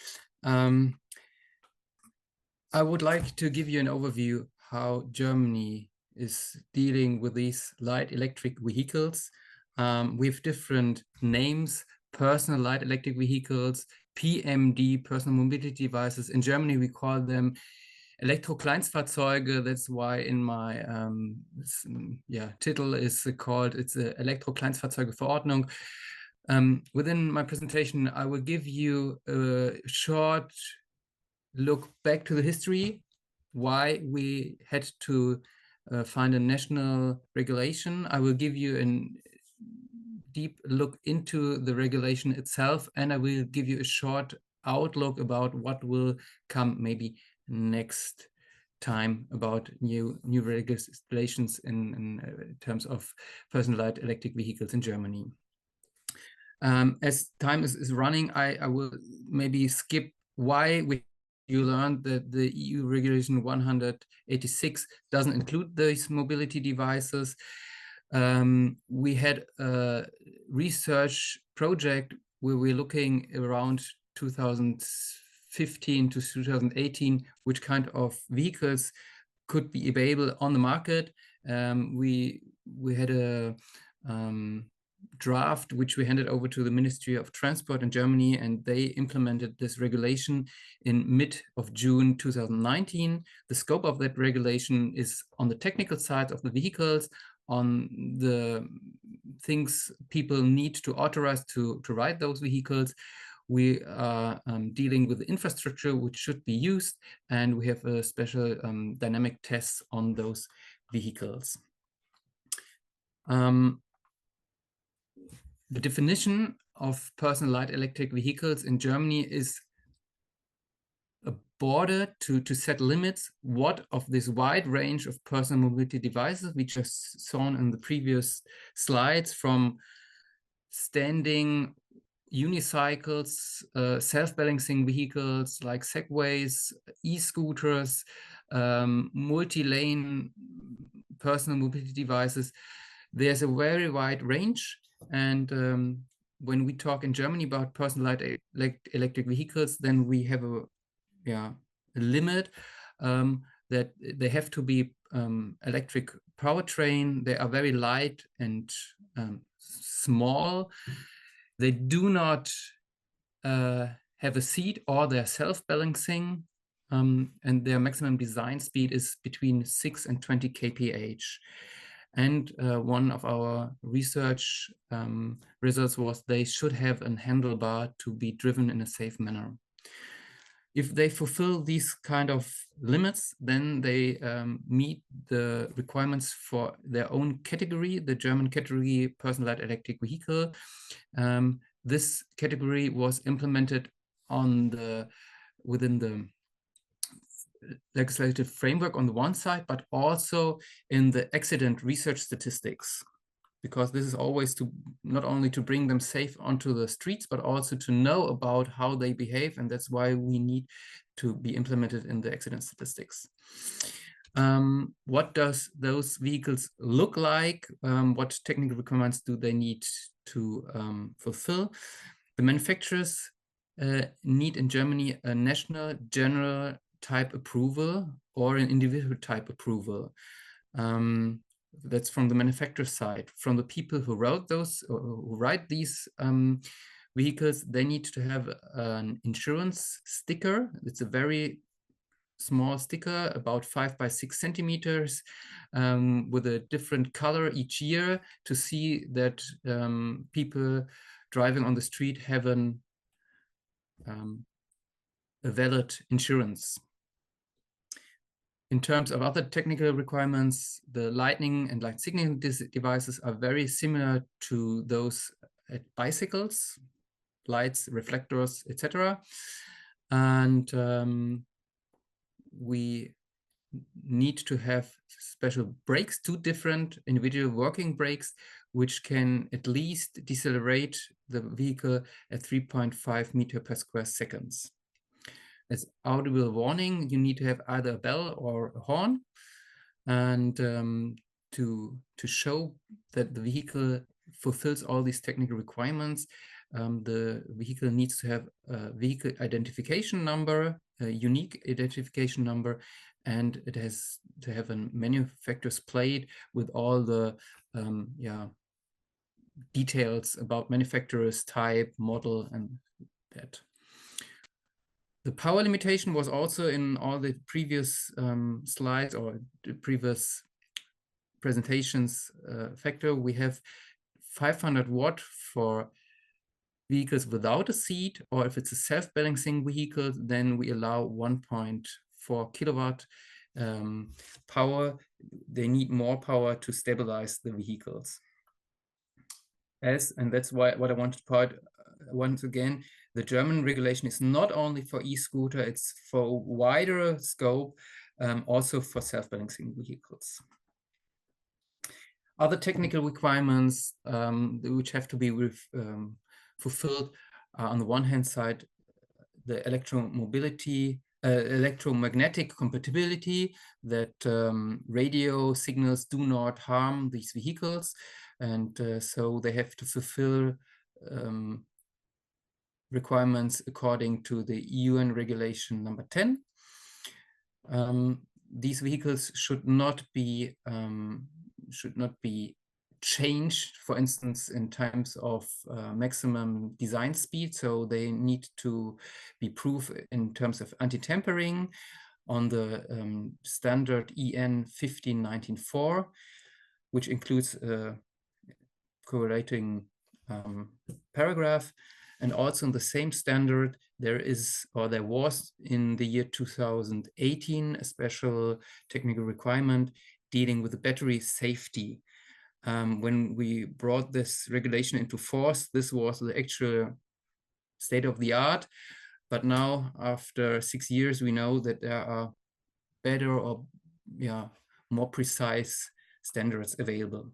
Speaker 6: I would like to give you an overview how Germany is dealing with these light electric vehicles. We have different names: personal light electric vehicles, PMD, personal mobility devices. In Germany, we call them Elektrokleinstfahrzeuge. That's why in my title is called, it's a Elektrokleinstfahrzeugeverordnung. Within my presentation, I will give you a short look back to the history, why we had to find a national regulation. I will give you a deep look into the regulation itself, and I will give you a short outlook about what will come maybe next time about new regulations in terms of personal light electric vehicles in Germany. As time is running, I will maybe skip why you learned that the EU regulation 186 doesn't include these mobility devices. We had a research project where we're looking around 2015 to 2018, which kind of vehicles could be available on the market. We had a draft which we handed over to the Ministry of Transport in Germany, and they implemented this regulation in mid of June 2019. The scope of that regulation is on the technical side of the vehicles, on the things people need to authorize to ride those vehicles. We are dealing with the infrastructure which should be used, and we have a special dynamic tests on those vehicles. The definition of personal light electric vehicles in Germany is a border to set limits what of this wide range of personal mobility devices we just saw in the previous slides, from standing unicycles, self-balancing vehicles like segways, e-scooters, multi-lane personal mobility devices. There's a very wide range. And when we talk in Germany about personal light electric vehicles, then we have a limit that they have to be electric powertrain. They are very light and small. They do not have a seat, or they're self-balancing, and their maximum design speed is between 6 and 20 kph. And one of our research results was they should have a handlebar to be driven in a safe manner. If they fulfill these kind of limits, then they meet the requirements for their own category, the German category personal light electric vehicle. This category was implemented within the legislative framework on the one side, but also in the accident research statistics, because this is always to not only to bring them safe onto the streets, but also to know about how they behave, and that's why we need to be implemented in the accident statistics. What does those vehicles look like? What technical requirements do they need to fulfill? The manufacturers need in Germany a national general type approval or an individual type approval. That's from the manufacturer side. From the people who ride these vehicles, they need to have an insurance sticker. It's a very small sticker, about 5 by 6 centimeters, with a different color each year, to see that people driving on the street have a valid insurance. In terms of other technical requirements, the lightning and light signaling devices are very similar to those at bicycles, lights, reflectors, etc. And we need to have special brakes, 2 different individual working brakes, which can at least decelerate the vehicle at 3.5 meters per square seconds. As audible warning, you need to have either a bell or a horn, and to show that the vehicle fulfills all these technical requirements, the vehicle needs to have a vehicle identification number, a unique identification number, and it has to have a manufacturer's plate with all the details about manufacturer's type, model, and that. The power limitation was also in all the previous slides or the previous presentations factor. We have 500 watt for vehicles without a seat, or if it's a self-balancing vehicle, then we allow 1.4 kilowatt power. They need more power to stabilize the vehicles. and that's what I wanted to point once again, the German regulation is not only for e-scooter, it's for a wider scope, also for self-balancing vehicles. Other technical requirements which have to be fulfilled are, on the one hand side, the electromagnetic compatibility, that radio signals do not harm these vehicles, and so they have to fulfill requirements according to the UN regulation number 10. These vehicles should not be changed, for instance, in terms of maximum design speed. So they need to be proof in terms of anti-tampering on the standard EN 15194, which includes a correlating paragraph. And also in the same standard, there was in the year 2018 a special technical requirement dealing with the battery safety. When we brought this regulation into force, this was the actual state of the art. But now, after 6 years, we know that there are better or more precise standards available.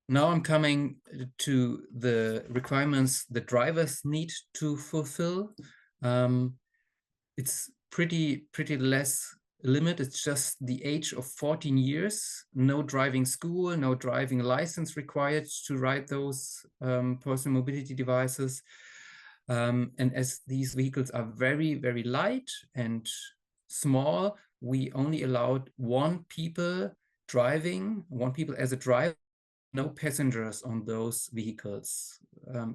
Speaker 6: Now I'm coming to the requirements the drivers need to fulfill. It's pretty less limit. It's just the age of 14 years, no driving school, no driving license required to ride those personal mobility devices. And as these vehicles are very, very light and small, we only allowed one people as a driver, no passengers on those vehicles.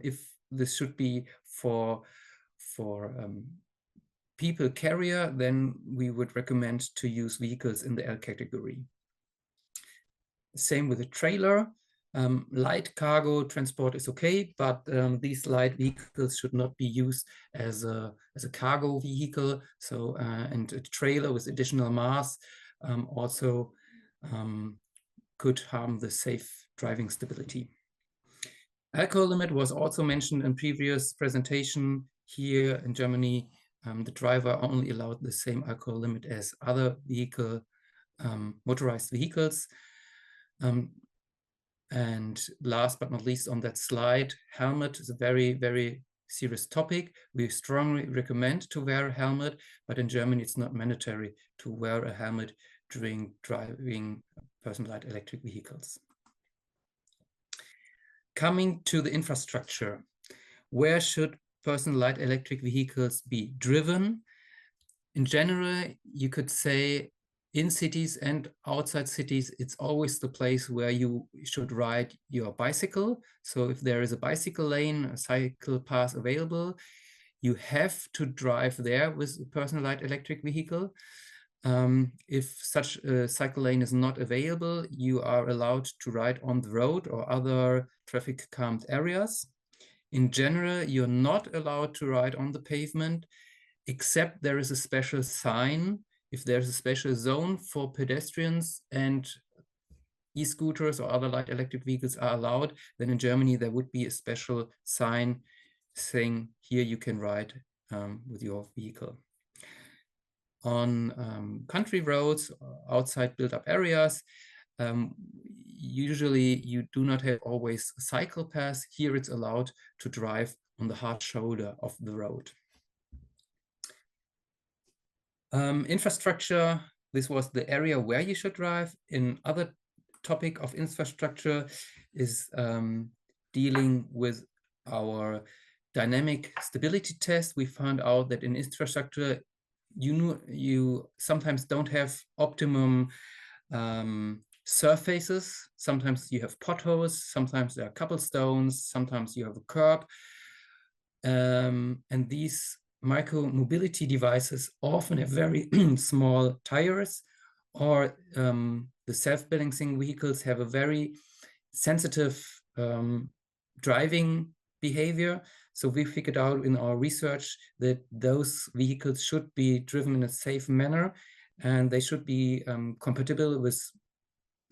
Speaker 6: If this should be for people carrier, then we would recommend to use vehicles in the L category. Same with the trailer. Light cargo transport is okay, but these light vehicles should not be used as a cargo vehicle. So and a trailer with additional mass also could harm the safe driving stability. Alcohol limit was also mentioned in previous presentation. Here in Germany, the driver only allowed the same alcohol limit as other motorized vehicles. And last but not least on that slide, helmet is a very, very serious topic. We strongly recommend to wear a helmet, but in Germany it's not mandatory to wear a helmet during driving personal light electric vehicles. Coming to the infrastructure, where should personal light electric vehicles be driven? In general, you could say in cities and outside cities, it's always the place where you should ride your bicycle. So if there is a bicycle lane, a cycle path available, you have to drive there with a personal light electric vehicle. If such a cycle lane is not available, you are allowed to ride on the road or other traffic calmed areas. In general, you're not allowed to ride on the pavement, except there is a special sign. If there's a special zone for pedestrians and e-scooters or other light electric vehicles are allowed, then in Germany there would be a special sign saying here you can ride with your vehicle. On country roads, outside built-up areas, usually you do not have always a cycle path. Here it's allowed to drive on the hard shoulder of the road. Infrastructure, this was the area where you should drive. Another topic of infrastructure is dealing with our dynamic stability test. We found out that in infrastructure, you sometimes don't have optimum surfaces. Sometimes you have potholes, sometimes there are cobblestones, sometimes you have a curb. And these micromobility devices often have very small tires, or the self-balancing vehicles have a very sensitive driving behavior. So we figured out in our research that those vehicles should be driven in a safe manner, and they should be compatible with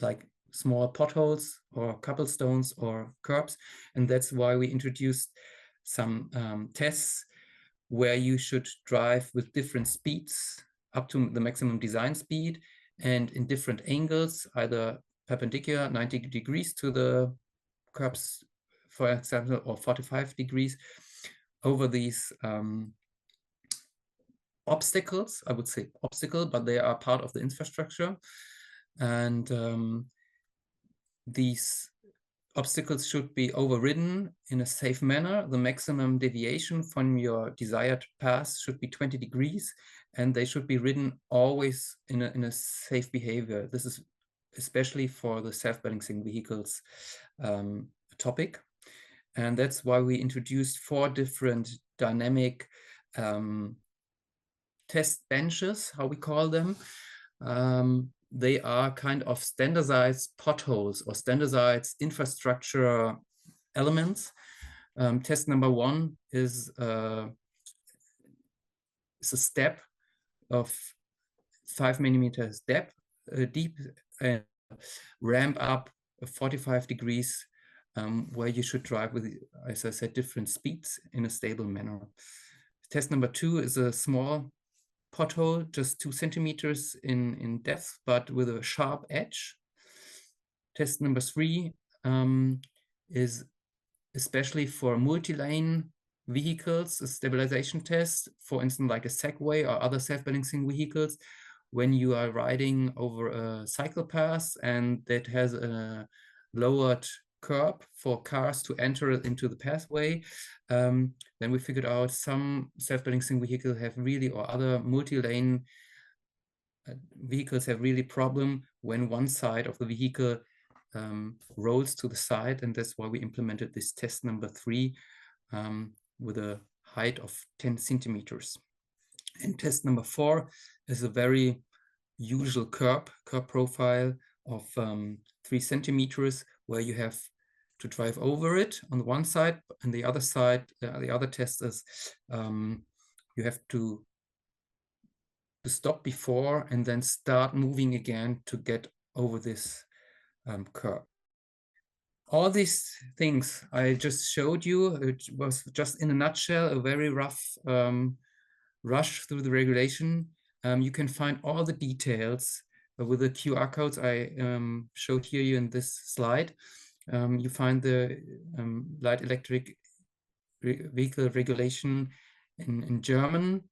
Speaker 6: like small potholes or cobblestones or curbs. And that's why we introduced some tests where you should drive with different speeds up to the maximum design speed and in different angles, either perpendicular 90 degrees to the curbs, for example, or 45 degrees over these obstacles. I would say obstacle, but they are part of the infrastructure. And these obstacles should be overridden in a safe manner. The maximum deviation from your desired path should be 20 degrees, and they should be ridden always in a safe behavior. This is especially for the self-balancing vehicles topic. And that's why we introduced 4 different dynamic test benches, how we call them. They are kind of standardized potholes or standardized infrastructure elements. Test number 1 is a step of 5 millimeters deep and ramp up 45 degrees, where you should drive with, as I said, different speeds in a stable manner. Test number 2 is a small pothole, just 2 centimeters in depth, but with a sharp edge. Test number 3 is especially for multi-lane vehicles, a stabilization test, for instance, like a Segway or other self-balancing vehicles, when you are riding over a cycle path and that has a lowered curb for cars to enter into the pathway. Then we figured out some self-balancing vehicles have really, or other multi-lane vehicles have really problem when one side of the vehicle rolls to the side, and that's why we implemented this test number 3 with a height of 10 centimeters. And test number 4 is a very usual curb profile of 3 centimeters, where you have to drive over it on the one side, and the other side, the other test is you have to stop before and then start moving again to get over this curb. All these things I just showed you, it was just in a nutshell, a very rough rush through the regulation. You can find all the details with the QR codes I showed here in this slide. You find the light electric vehicle regulation in German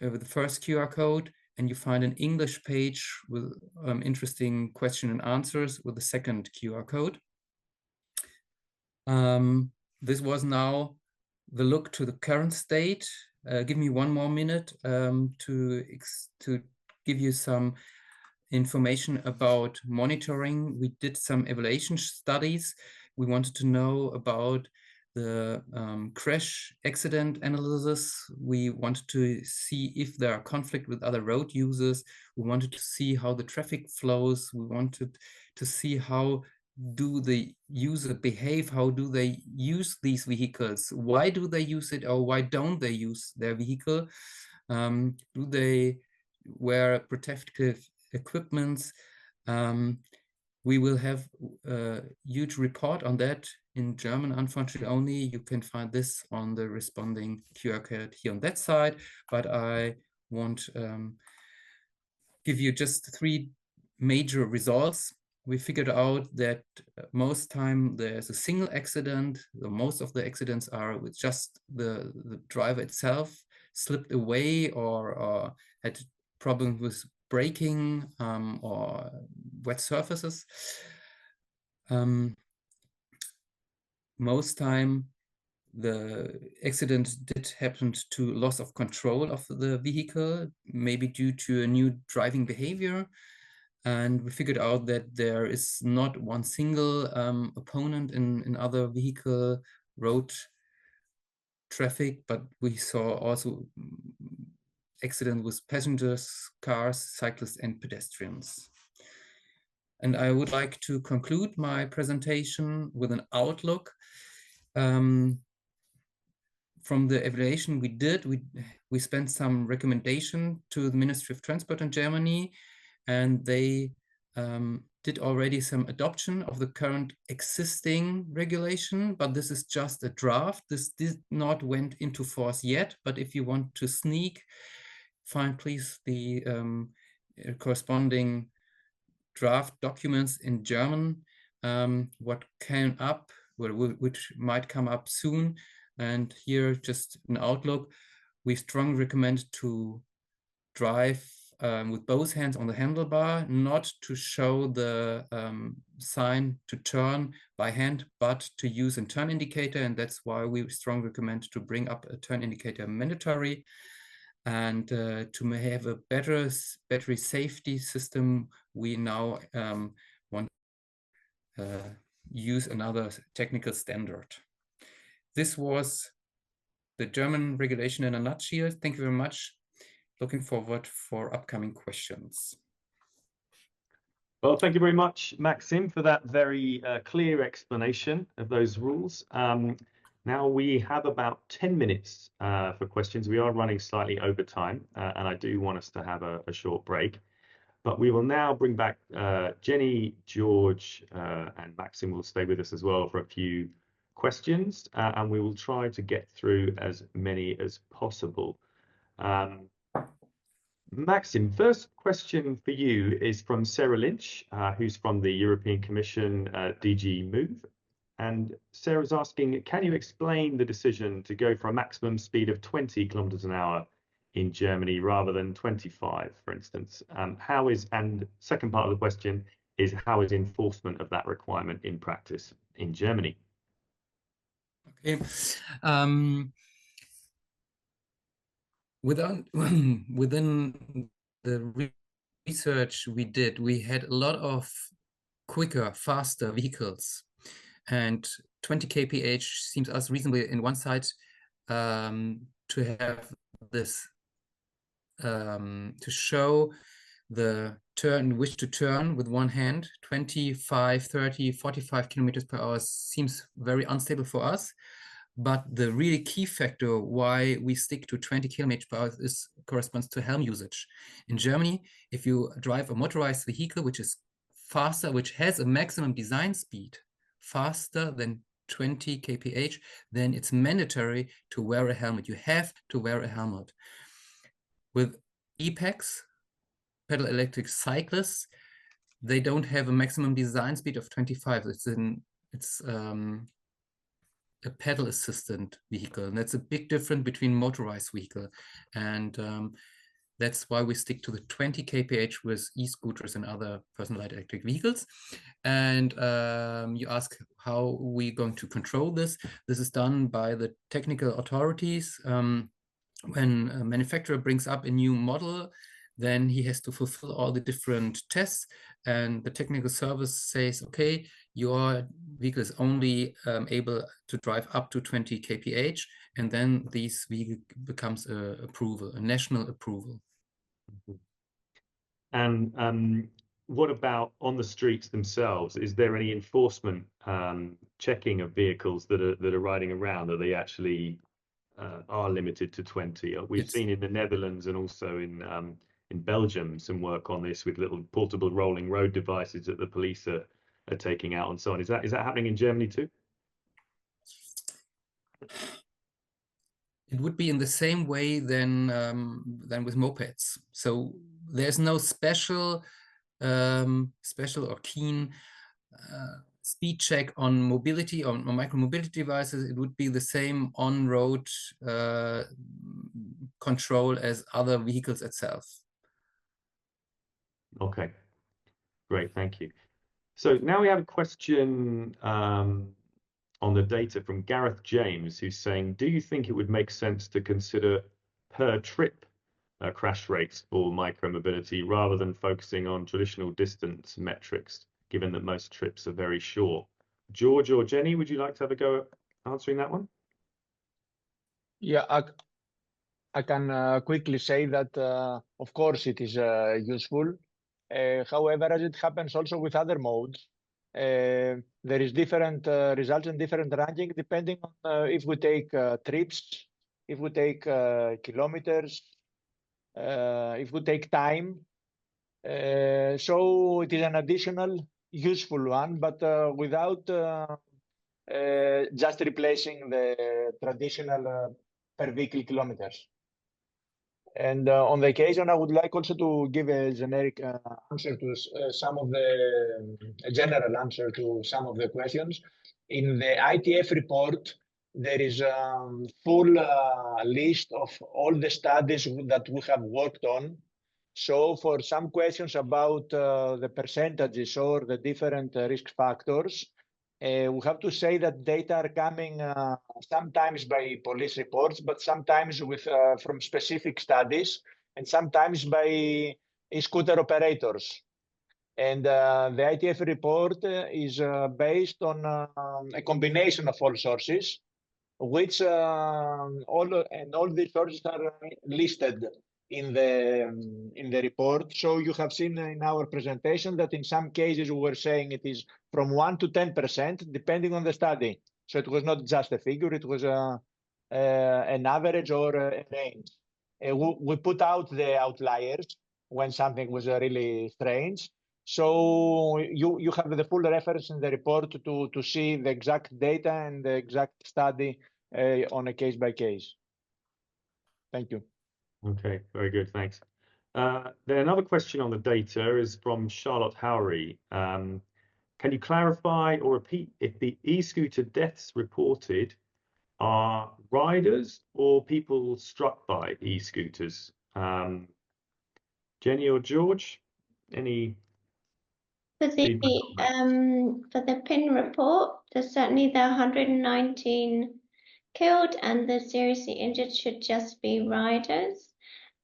Speaker 6: with the first QR code, and you find an English page with interesting question and answers with the second QR code. This was now the look to the current state. Give me 1 more minute to give you some information about monitoring. We did some evaluation studies. We wanted to know about the crash accident analysis. We wanted to see if there are conflict with other road users. We wanted to see how the traffic flows. We wanted to see how do the user behave, how do they use these vehicles, why do they use it, or why don't they use their vehicle, do they wear protective equipments. We will have a huge report on that in German, unfortunately only. You can find this on the responding QR code here on that side, but I won't give you just 3 major results. We figured out that most time there's a single accident. Most of the accidents are with just the driver itself slipped away or had problems with braking or wet surfaces. Most time the accident did happen to loss of control of the vehicle, maybe due to a new driving behavior. And we figured out that there is not one single opponent in other vehicle road traffic, but we saw also accident with passengers, cars, cyclists, and pedestrians. And I would like to conclude my presentation with an outlook. From the evaluation we did, we spent some recommendation to the Ministry of Transport in Germany, and they did already some adoption of the current existing regulation, but this is just a draft. This did not went into force yet, but if you want to sneak, find please the corresponding draft documents in German, what came up, which might come up soon. And here, just an outlook, we strongly recommend to drive with both hands on the handlebar, not to show the sign to turn by hand, but to use a turn indicator. And that's why we strongly recommend to bring up a turn indicator mandatory. And to have a better battery safety system, we now want to use another technical standard. This was the German regulation in a nutshell. Thank you very much. Looking forward for upcoming questions.
Speaker 1: Well, thank you very much, Maxim, for that very clear explanation of those rules. Now we have about 10 minutes for questions. We are running slightly over time, and I do want us to have a short break. But we will now bring back Jenny, George, and Maxim will stay with us as well for a few questions, and we will try to get through as many as possible. Maxim, first question for you is from Sarah Lynch, who's from the European Commission DG Move. And Sarah's asking, can you explain the decision to go for a maximum speed of 20 kilometers an hour in Germany rather than 25, for instance? And second part of the question is, how is enforcement of that requirement in practice in Germany?
Speaker 6: Okay. Within the research we did, we had a lot of quicker, faster vehicles, and 20 kph seems us reasonably in one side to have this to show the wish to turn with one hand. 25, 30, 45 kilometers per hour seems very unstable for us. But the really key factor why we stick to 20 kilometers per hour corresponds to helm usage. In Germany, if you drive a motorized vehicle which is faster, which has a maximum design speed faster than 20 kph, then it's mandatory to wear a helmet. You have to wear a helmet. With e-packs, pedal electric cyclists, they don't have a maximum design speed of 25. It's a pedal assistant vehicle, and that's a big difference between motorized vehicle, and that's why we stick to the 20 kph with e-scooters and other personal light electric vehicles. And you ask how we're going to control this. This is done by the technical authorities. When a manufacturer brings up a new model, then he has to fulfill all the different tests, and the technical service says, okay, your vehicle is only able to drive up to 20 kph, and then this vehicle becomes a national approval.
Speaker 1: And what about on the streets themselves? Is there any enforcement checking of vehicles that are riding around? Are they actually are limited to 20? We've seen in the Netherlands and also in Belgium some work on this with little portable rolling road devices that the police are taking out and so on. Is that happening in Germany too?
Speaker 6: It would be in the same way than with mopeds. So there's no special or keen speed check on mobility, on micromobility devices. It would be the same on-road control as other vehicles itself.
Speaker 1: Okay, great, thank you. So now we have a question on the data from Gareth James, who's saying, do you think it would make sense to consider per trip crash rates for micromobility rather than focusing on traditional distance metrics, given that most trips are very short? George or Jenny, would you like to have a go at answering that one?
Speaker 4: Yeah, I can quickly say that, of course, it is useful. However, as it happens also with other modes, there is different results and different ranking depending on if we take trips, if we take kilometers, if we take time. So it is an additional useful one, but without just replacing the traditional per vehicle kilometers. And on the occasion, I would like also to give a generic answer to some of a general answer to some of the questions. In the ITF report, there is a full list of all the studies that we have worked on. So for some questions about the percentages or the different risk factors, we have to say that data are coming sometimes by police reports, but sometimes with from specific studies, and sometimes by e-scooter operators. And the ITF report is based on a combination of all sources, which all the sources are listed in the report. So you have seen in our presentation that in some cases we were saying it is from 1 to 10%, depending on the study. So it was not just a figure; it was an average or a range. We put out the outliers when something was really strange. So you have the full reference in the report to see the exact data and the exact study on a case by case. Thank you.
Speaker 1: Okay, very good, thanks. Then another question on the data is from Charlotte Howry. Can you clarify or repeat if the e-scooter deaths reported are riders or people struck by e-scooters? Jenny or George, any?
Speaker 3: For the PIN report, there's certainly the 119 killed, and the seriously injured should just be riders.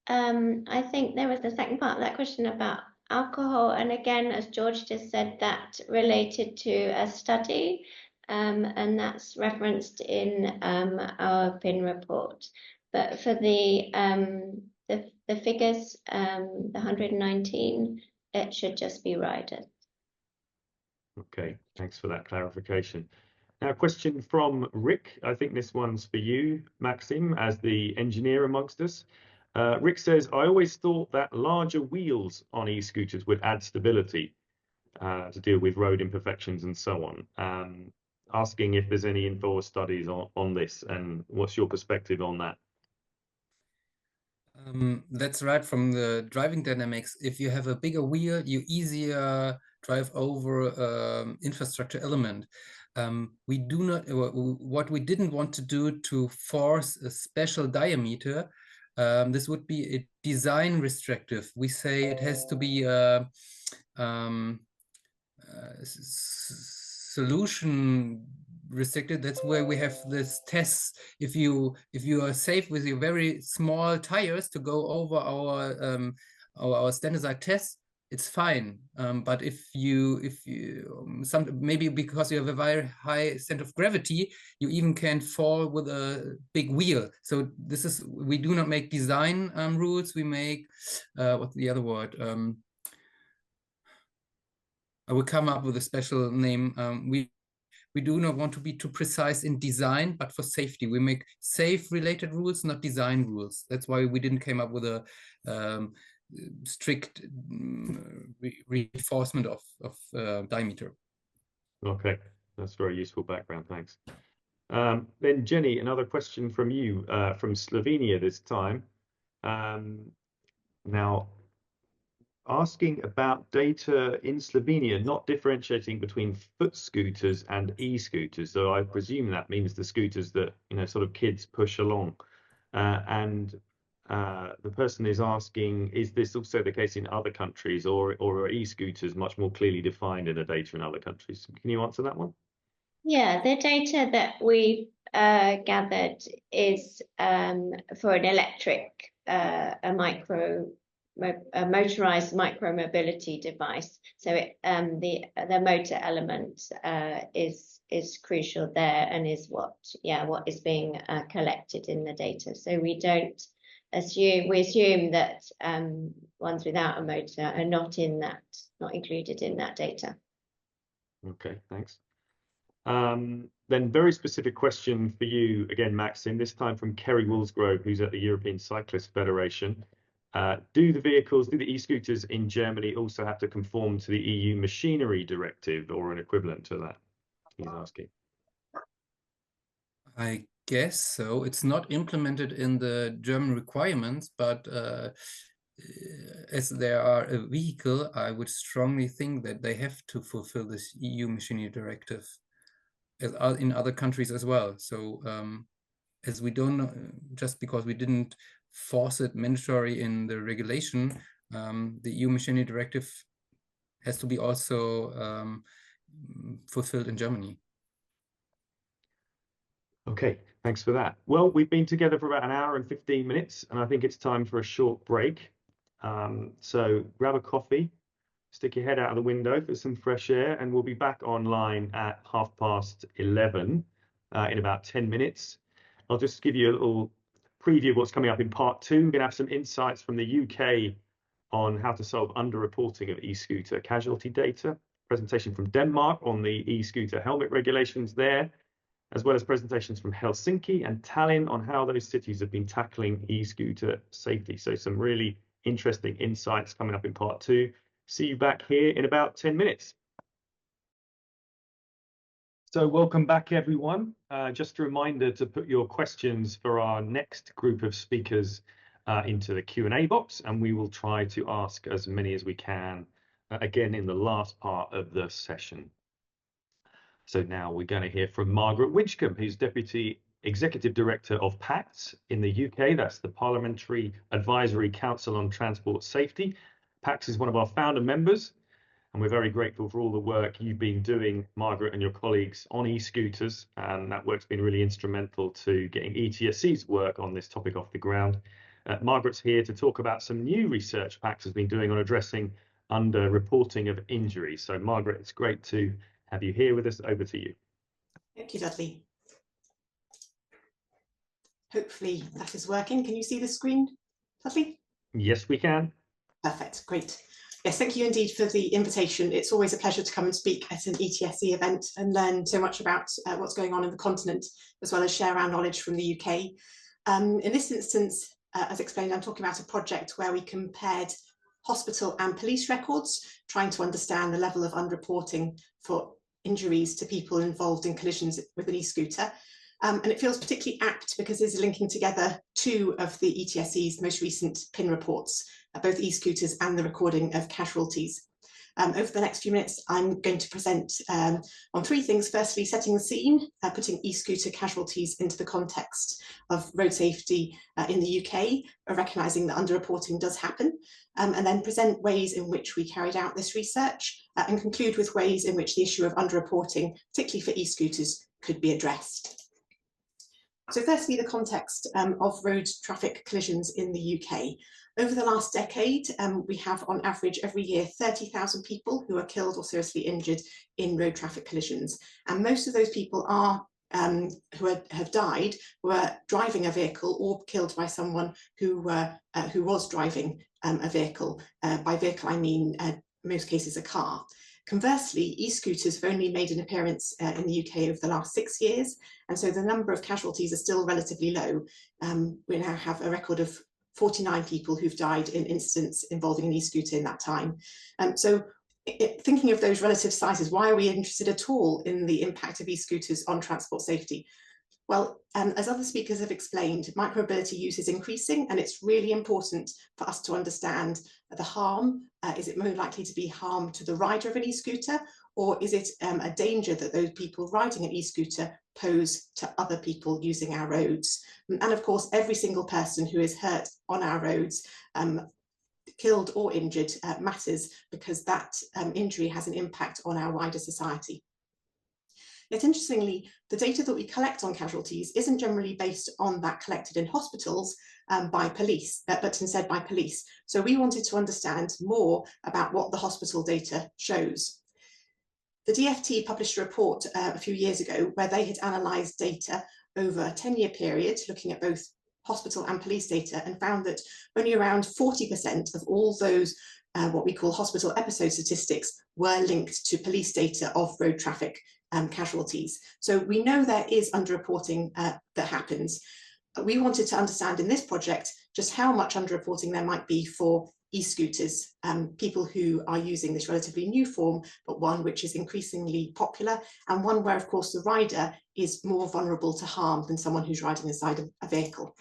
Speaker 3: I think there was the second part of that question about alcohol, and again, as George just said, that related to a study, and that's referenced in our PIN report. But for the figures, the 119, it should just be riders.
Speaker 1: Okay, thanks for that clarification. Now, a question from Rick. I think this one's for you, Maxim, as the engineer amongst us. Rick says, I always thought that larger wheels on e-scooters would add stability to deal with road imperfections and so on. Asking if there's any info or studies on this, and what's your perspective on that?
Speaker 6: That's right, from the driving dynamics. If you have a bigger wheel, you easier drive over infrastructure element. We do not, what we didn't want to do to force a special diameter. This would be a design restrictive. We say it has to be a solution restricted. That's where we have this tests. If you are safe with your very small tires to go over our standardized tests, it's fine. But if you maybe because you have a very high center of gravity, you even can fall with a big wheel. So this is, we do not make design rules. We make what's the other word? I will come up with a special name. We do not want to be too precise in design, but for safety, we make safe related rules, not design rules. That's why we didn't come up with a strict reinforcement of diameter. Okay,
Speaker 1: that's very useful background, thanks. Then Jenny, another question from you, from Slovenia this time. Now, asking about data in Slovenia, not differentiating between foot scooters and e-scooters. So I presume that means the scooters that, sort of kids push along. The person is asking, is this also the case in other countries, or are e-scooters much more clearly defined in the data in other countries? Can you answer that one?
Speaker 3: Yeah, the data that we gathered is for an electric, a motorized micromobility device. So the motor element is crucial there, and is what is being collected in the data. So we don't assume, we assume that ones without a motor are not included in that data.
Speaker 1: Okay, thanks. Then very specific question for you again, Maxim, this time from Kerry Woolsgrove, who's at the European Cyclist Federation. Do the e-scooters in Germany also have to conform to the EU machinery directive or an equivalent to that? He's asking.
Speaker 6: I guess so. It's not implemented in the German requirements, but as they are a vehicle, I would strongly think that they have to fulfill this EU machinery directive in other countries as well. So as we don't know, just because we didn't force it mandatory in the regulation, the EU machinery directive has to be also fulfilled in Germany.
Speaker 1: Okay, thanks for that. Well, we've been together for about an hour and 15 minutes, and I think it's time for a short break. So grab a coffee, stick your head out of the window for some fresh air, and we'll be back online at 11:30 in about 10 minutes. I'll just give you a little preview of what's coming up in part 2. We're going to have some insights from the UK on how to solve underreporting of e-scooter casualty data, presentation from Denmark on the e-scooter helmet regulations there, as well as presentations from Helsinki and Tallinn on how those cities have been tackling e-scooter safety. So some really interesting insights coming up in part 2. See you back here in about 10 minutes. So welcome back, everyone. Just a reminder to put your questions for our next group of speakers into the Q&A box, and we will try to ask as many as we can again in the last part of the session. So now we're going to hear from Margaret Winchcombe, who's Deputy Executive Director of PACTS in the UK. That's the Parliamentary Advisory Council on Transport Safety. PACTS is one of our founder members, and we're very grateful for all the work you've been doing, Margaret, and your colleagues on e-scooters. And that work's been really instrumental to getting ETSC's work on this topic off the ground. Margaret's here to talk about some new research PACTS has been doing on addressing underreporting of injuries. So, Margaret, it's great to have you here with us. Over to you.
Speaker 7: Thank you, Dudley. Hopefully that is working. Can you see the screen, Dudley?
Speaker 1: Yes, we can.
Speaker 7: Perfect, great. Yes, thank you indeed for the invitation. It's always a pleasure to come and speak at an ETSC event and learn so much about what's going on in the continent, as well as share our knowledge from the UK. In this instance, as explained, I'm talking about a project where we compared hospital and police records, trying to understand the level of underreporting for injuries to people involved in collisions with an e-scooter. And it feels particularly apt because it's linking together 2 of the ETSC's most recent PIN reports, both e-scooters and the recording of casualties. Over the next few minutes, I'm going to present on 3 things. Firstly, setting the scene, putting e-scooter casualties into the context of road safety in the UK, recognising that underreporting does happen, and then present ways in which we carried out this research, and conclude with ways in which the issue of underreporting, particularly for e-scooters, could be addressed. So firstly, the context of road traffic collisions in the UK. Over the last decade, we have on average every year 30,000 people who are killed or seriously injured in road traffic collisions. And most of those people are have died were driving a vehicle or killed by someone who was driving a vehicle. By vehicle, I mean in most cases a car. Conversely, e-scooters have only made an appearance in the UK over the last 6 years, and so the number of casualties are still relatively low. We now have a record of 49 people who've died in incidents involving an e-scooter in that time. So thinking of those relative sizes, why are we interested at all in the impact of e-scooters on transport safety? Well, as other speakers have explained, micromobility use is increasing, and it's really important for us to understand the harm. Is it more likely to be harm to the rider of an e-scooter, or is it a danger that those people riding an e-scooter pose to other people using our roads? And of course, every single person who is hurt on our roads, killed or injured, matters, because that injury has an impact on our wider society. Yet interestingly, the data that we collect on casualties isn't generally based on that collected in hospitals by police, but instead by police. So we wanted to understand more about what the hospital data shows. The DFT published a report a few years ago where they had analysed data over a 10-year period, looking at both hospital and police data, and found that only around 40% of all those what we call hospital episode statistics were linked to police data of road traffic casualties. So we know there is underreporting that happens. we wanted to understand in this project just how much underreporting there might be for e-scooters, people who are using this relatively new form, but one which is increasingly popular, and one where, of course, the rider is more vulnerable to harm than someone who's riding inside a vehicle.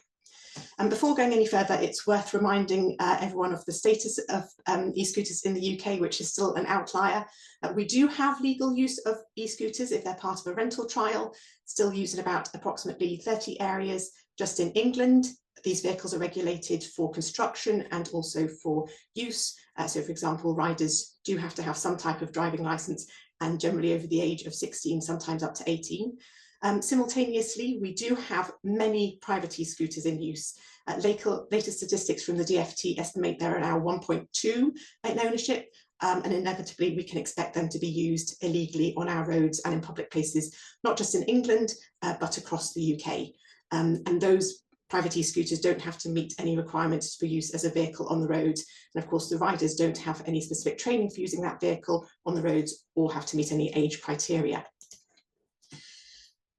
Speaker 7: And before going any further, it's worth reminding everyone of the status of e-scooters in the UK, which is still an outlier. We do have legal use of e-scooters if they're part of a rental trial, still used in about approximately 30 areas just in England. These vehicles are regulated for construction and also for use. So, for example, riders do have to have some type of driving licence and generally over the age of 16, sometimes up to 18. Simultaneously, we do have many private e-scooters in use. Later statistics from the DFT estimate there are now 1.2 in ownership, and inevitably we can expect them to be used illegally on our roads and in public places, not just in England, but across the UK. And those private e-scooters don't have to meet any requirements for use as a vehicle on the road. And of course, the riders don't have any specific training for using that vehicle on the roads or have to meet any age criteria.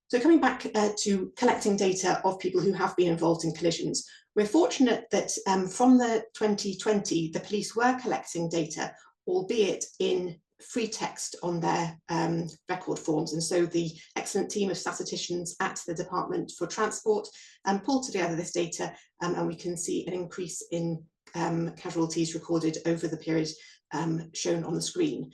Speaker 7: So coming back to collecting data of people who have been involved in collisions, we're fortunate that from the 2020, the police were collecting data, albeit in free text on their record forms. And so the excellent team of statisticians at the Department for Transport pulled together this data, and we can see an increase in casualties recorded over the period shown on the screen.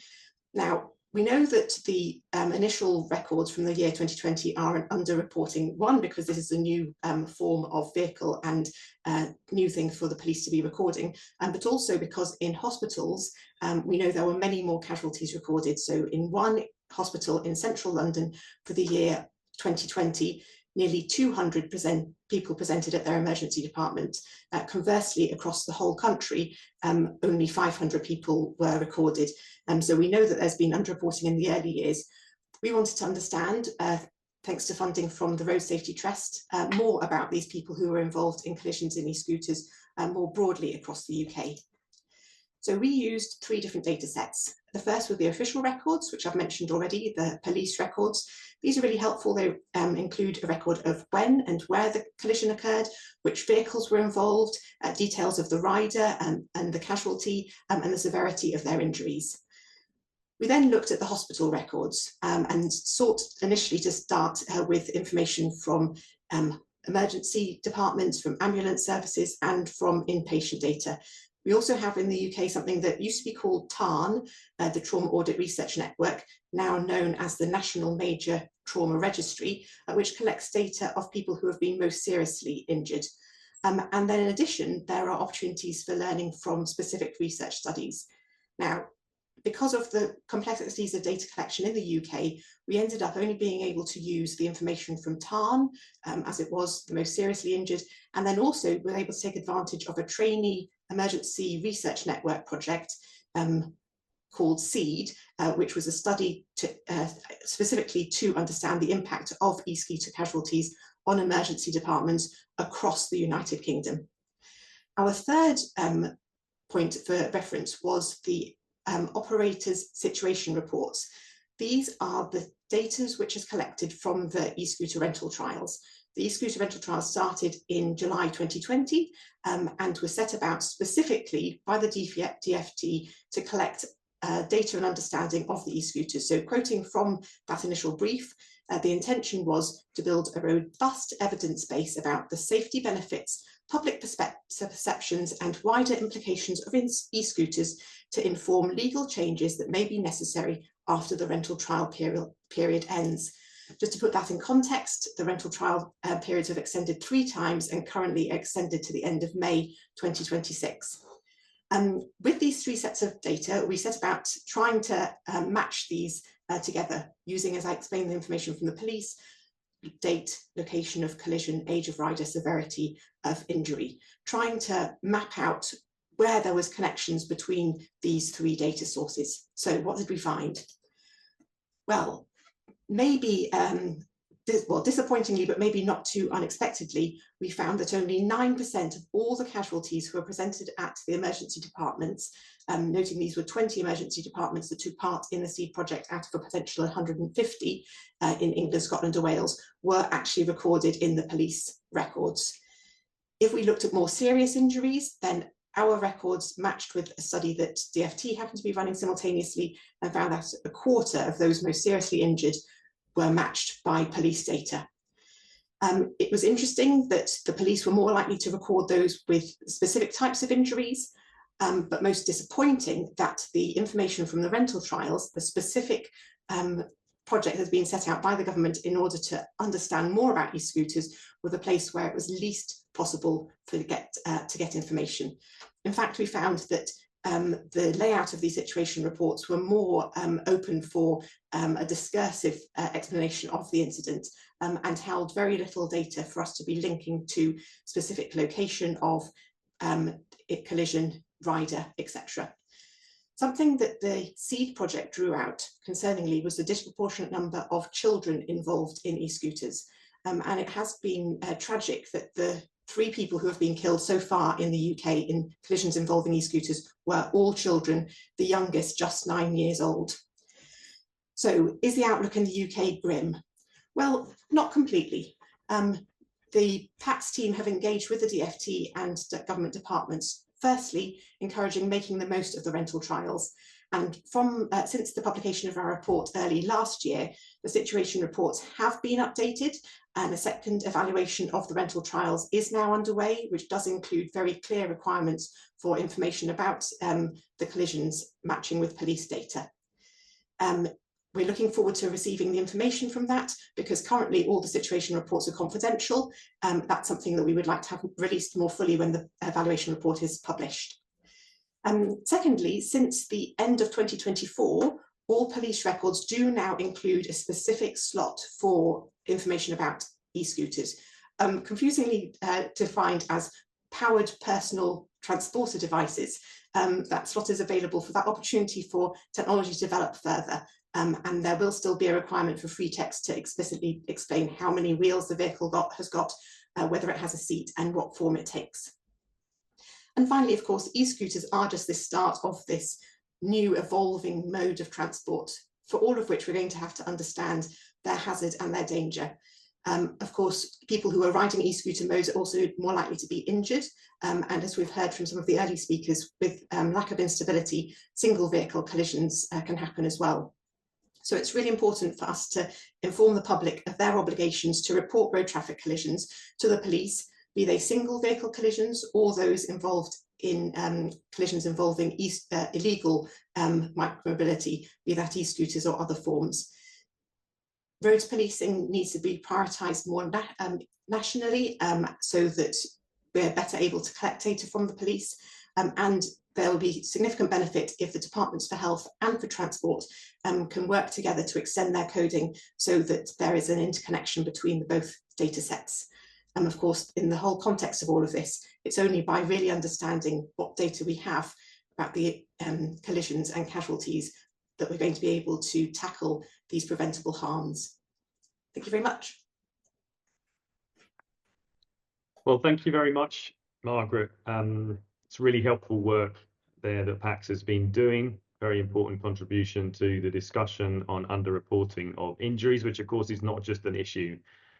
Speaker 7: Now, we know that the initial records from the year 2020 are an underreporting, one, because this is a new form of vehicle and new thing for the police to be recording, but also because in hospitals, we know there were many more casualties recorded. So in one hospital in central London for the year 2020, nearly 200 people presented at their emergency department. Conversely, across the whole country, only 500 people were recorded. So we know that there's been underreporting in the early years. We wanted to understand, thanks to funding from the Road Safety Trust, more about these people who were involved in collisions in e-scooters more broadly across the UK. So we used 3 different data sets. The first were the official records, which I've mentioned already, the police records. These are really helpful. They include a record of when and where the collision occurred, which vehicles were involved, details of the rider and the casualty, and the severity of their injuries. We then looked at the hospital records and sought initially to start with information from emergency departments, from ambulance services, and from inpatient data. We also have in the UK something that used to be called TARN, the Trauma Audit Research Network, now known as the National Major Trauma Registry, which collects data of people who have been most seriously injured. And then in addition, there are opportunities for learning from specific research studies. Now, because of the complexities of data collection in the UK, we ended up only being able to use the information from TARN, as it was the most seriously injured, and then also were able to take advantage of a trainee emergency research network project called SEED, which was a study specifically to understand the impact of e-scooter casualties on emergency departments across the United Kingdom. Our third point for reference was the operators' situation reports. These are the data which is collected from the e-scooter rental trials. The e-scooter rental trials started in July 2020 and were set about specifically by the DFT to collect data and understanding of the e-scooters. So quoting from that initial brief, the intention was to build a robust evidence base about the safety benefits, public perceptions and wider implications of e-scooters to inform legal changes that may be necessary after the rental trial period ends. Just to put that in context, the rental trial periods have extended 3 times and currently extended to the end of May 2026. With these 3 sets of data, we set about trying to match these together using, as I explained, the information from the police, date, location of collision, age of rider, severity of injury, trying to map out where there was connections between these 3 data sources. So what did we find? Well, maybe, disappointingly, but maybe not too unexpectedly, we found that only 9% of all the casualties who were presented at the emergency departments, noting these were 20 emergency departments that took part in the SEED project out of a potential 150 in England, Scotland and Wales, were actually recorded in the police records. If we looked at more serious injuries, then our records matched with a study that DFT happened to be running simultaneously, and found that a quarter of those most seriously injured were matched by police data. It was interesting that the police were more likely to record those with specific types of injuries, but most disappointing that the information from the rental trials, the specific project has been set out by the government in order to understand more about e-scooters, were the place where it was least possible to get information. In fact, we found that the layout of these situation reports were more open for a discursive explanation of the incident, and held very little data for us to be linking to specific location of collision, rider, etc. Something that the SEED project drew out concerningly was the disproportionate number of children involved in e-scooters. And it has been tragic that the 3 people who have been killed so far in the UK in collisions involving e-scooters were all children, the youngest just 9 years old. So is the outlook in the UK grim? Well, not completely. The PATS team have engaged with the DFT and government departments, firstly encouraging making the most of the rental trials. And from since the publication of our report early last year, the situation reports have been updated, and a second evaluation of the rental trials is now underway, which does include very clear requirements for information about the collisions matching with police data. We're looking forward to receiving the information from that, because currently all the situation reports are confidential. That's something that we would like to have released more fully when the evaluation report is published. Secondly, since the end of 2024, all police records do now include a specific slot for information about e-scooters, confusingly defined as powered personal transporter devices. That slot is available for that opportunity for technology to develop further. And there will still be a requirement for free text to explicitly explain how many wheels the vehicle has got, whether it has a seat, and what form it takes. And finally, of course, e-scooters are just the start of this new evolving mode of transport, for all of which we're going to have to understand their hazard and their danger. Of course, people who are riding e-scooter modes are also more likely to be injured. And as we've heard from some of the early speakers, with lack of instability, single vehicle collisions can happen as well. So it's really important for us to inform the public of their obligations to report road traffic collisions to the police, be they single vehicle collisions or those involved in collisions involving illegal micromobility, be that e-scooters or other forms. Roads policing needs to be prioritised more nationally, so that we're better able to collect data from the police, and there will be significant benefit if the departments for health and for transport can work together to extend their coding so that there is an interconnection between both data sets. And of course, in the whole context of all of this, it's only by really understanding what data we have about the collisions and casualties that we're going to be able to tackle these preventable harms. Thank you very much.
Speaker 1: Well, thank you very much, Margaret. It's really helpful work there that PACS has been doing. Very important contribution to the discussion on underreporting of injuries, which of course is not just an issue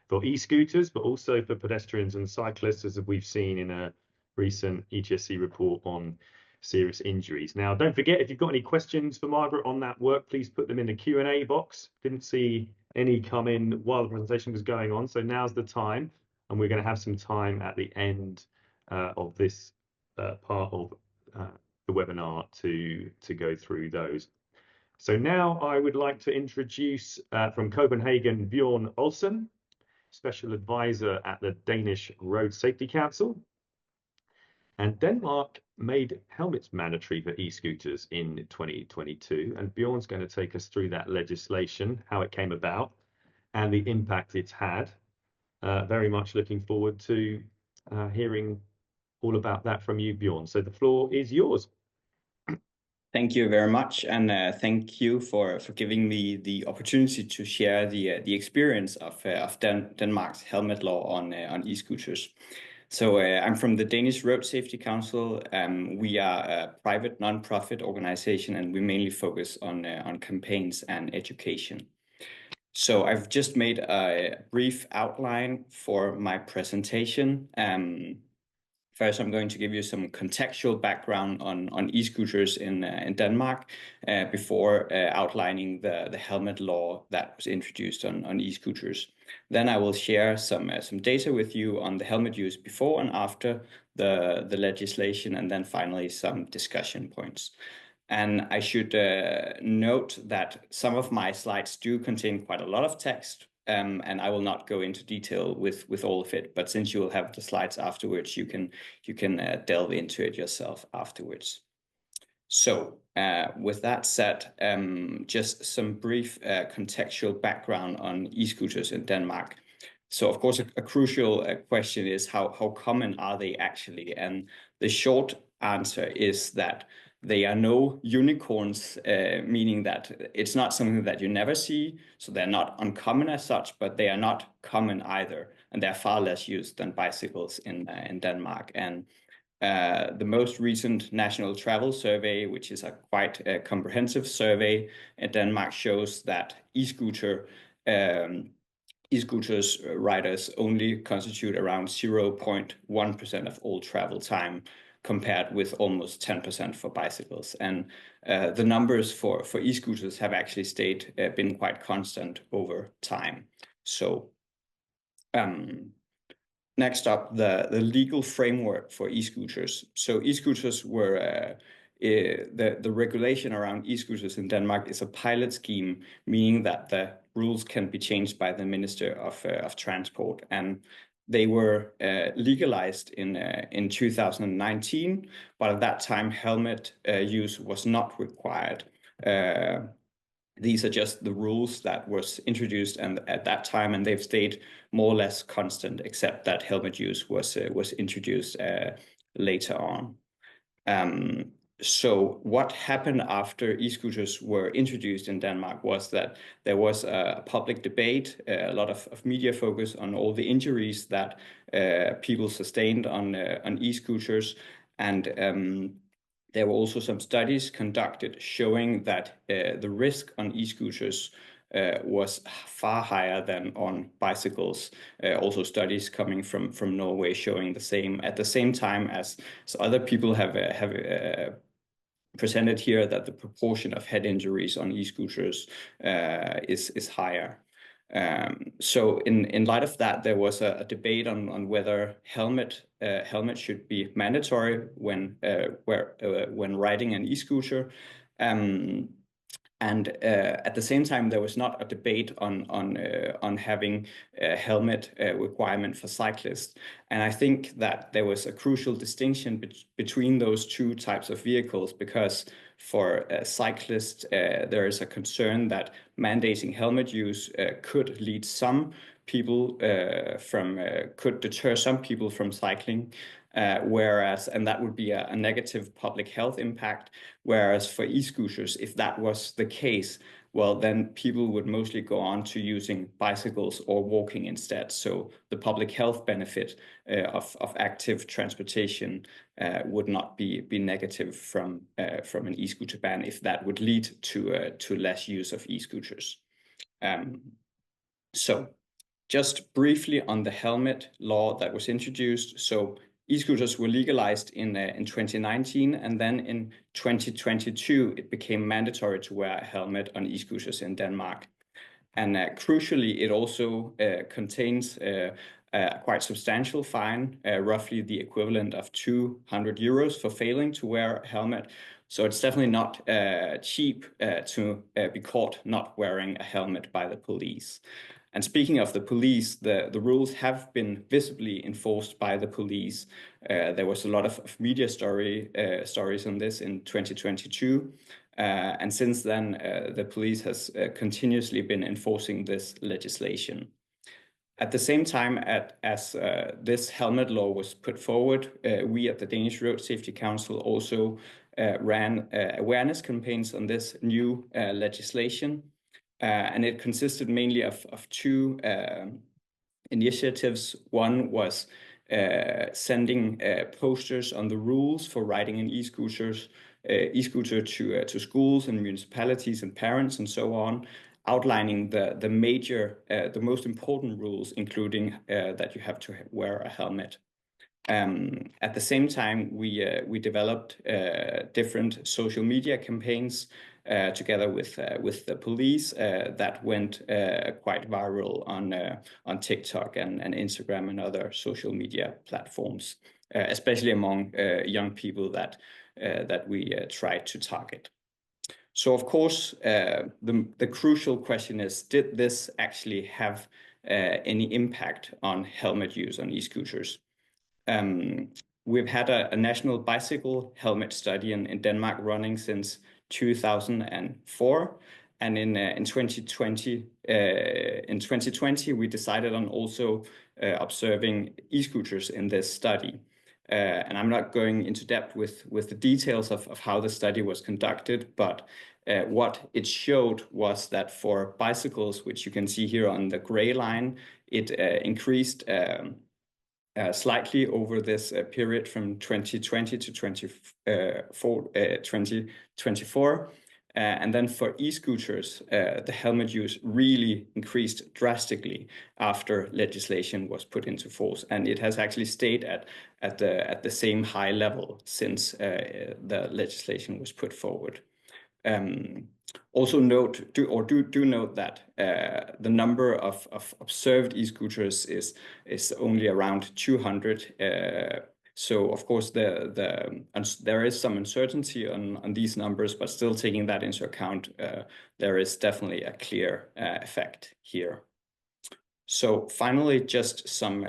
Speaker 1: for e-scooters, but also for pedestrians and cyclists, as we've seen in a recent ETSC report on serious injuries. Now, don't forget, if you've got any questions for Margaret on that work, please put them in the Q&A box. Didn't see any come in while the presentation was going on, so now's the time, and we're going to have some time at the end of this part of the webinar to go through those. So now I would like to introduce from Copenhagen, Bjorn Olsen, Special Advisor at the Danish Road Safety Council. And Denmark made helmets mandatory for e-scooters in 2022. And Bjorn's going to take us through that legislation, how it came about, and the impact it's had. Very much looking forward to hearing all about that from you, Bjorn. So the floor is yours.
Speaker 8: Thank you very much, and thank you for giving me the opportunity to share the experience of Denmark's helmet law on e-scooters. So I'm from the Danish Road Safety Council. We are a private non-profit organization, and we mainly focus on campaigns and education. So I've just made a brief outline for my presentation. First, I'm going to give you some contextual background on e-scooters in Denmark before outlining the helmet law that was introduced on e-scooters. Then I will share some data with you on the helmet use before and after the legislation, and then finally some discussion points. And I should note that some of my slides do contain quite a lot of text, and I will not go into detail with all of it. But since you will have the slides afterwards, you can delve into it yourself afterwards. So with that said, just some brief contextual background on e-scooters in Denmark. So of course, a crucial question is how common are they actually? And the short answer is that they are no unicorns, meaning that it's not something that you never see. So they're not uncommon as such, but they are not common either. And they're far less used than bicycles in Denmark. And the most recent National Travel Survey, which is a quite comprehensive survey in Denmark, shows that e-scooters riders only constitute around 0.1% of all travel time, compared with almost 10% for bicycles. And the numbers for e-scooters have actually been quite constant over time. So next up, the legal framework for e-scooters. So e-scooters were the regulation around e-scooters in Denmark is a pilot scheme, meaning that the rules can be changed by the Minister of Transport. And they were legalized in 2019, but at that time, helmet use was not required. These are just the rules that was introduced and at that time, and they've stayed more or less constant, except that helmet use was introduced later on. So what happened after e-scooters were introduced in Denmark was that there was a public debate, a lot of media focus on all the injuries that people sustained on e-scooters, and there were also some studies conducted showing that the risk on e-scooters was far higher than on bicycles. Also studies coming from Norway showing the same. At the same time as other people have presented here, that the proportion of head injuries on e-scooters is higher. So in light of that, there was a debate on whether helmet should be mandatory when riding an e-scooter. And at the same time, there was not a debate on having a helmet requirement for cyclists. And I think that there was a crucial distinction between those two types of vehicles, because for cyclists, there is a concern that mandating helmet use could lead some people could deter some people from cycling. And that would be a negative public health impact. Whereas for e-scooters, if that was the case, well, then people would mostly go on to using bicycles or walking instead. So the public health benefit of active transportation would not be negative from an e-scooter ban, if that would lead to less use of e-scooters. So just briefly on the helmet law that was introduced. So e-scooters were legalized in 2019, and then in 2022, it became mandatory to wear a helmet on e-scooters in Denmark. And crucially, it also contains a quite substantial fine, roughly the equivalent of 200 euros for failing to wear a helmet. So it's definitely not cheap to be caught not wearing a helmet by the police. And speaking of the police, the rules have been visibly enforced by the police. There was a lot of media stories on this in 2022. And since then, the police has continuously been enforcing this legislation. At the same time as this helmet law was put forward, we at the Danish Road Safety Council also ran awareness campaigns on this new legislation. And it consisted mainly of two initiatives. One was sending posters on the rules for riding an e-scooter to schools and municipalities and parents and so on. outlining the major, the most important rules, including that you have to wear a helmet. At the same time, we developed different social media campaigns together with the police that went quite viral on TikTok and Instagram and other social media platforms, especially among young people that we tried to target. So of course, the crucial question is, did this actually have any impact on helmet use on e-scooters? We've had a national bicycle helmet study in Denmark running since 2004, and in 2020 we decided on also observing e-scooters in this study. And I'm not going into depth with the details of how the study was conducted, but what it showed was that for bicycles, which you can see here on the gray line, it increased slightly over this period from 2020 to 2024. And then for e-scooters, the helmet use really increased drastically after legislation was put into force, and it has actually stayed at the same high level since the legislation was put forward. Also note, do note that the number of observed e-scooters is only around 200. So of course there is some uncertainty on these numbers, but still taking that into account, there is definitely a clear effect here. So finally, just some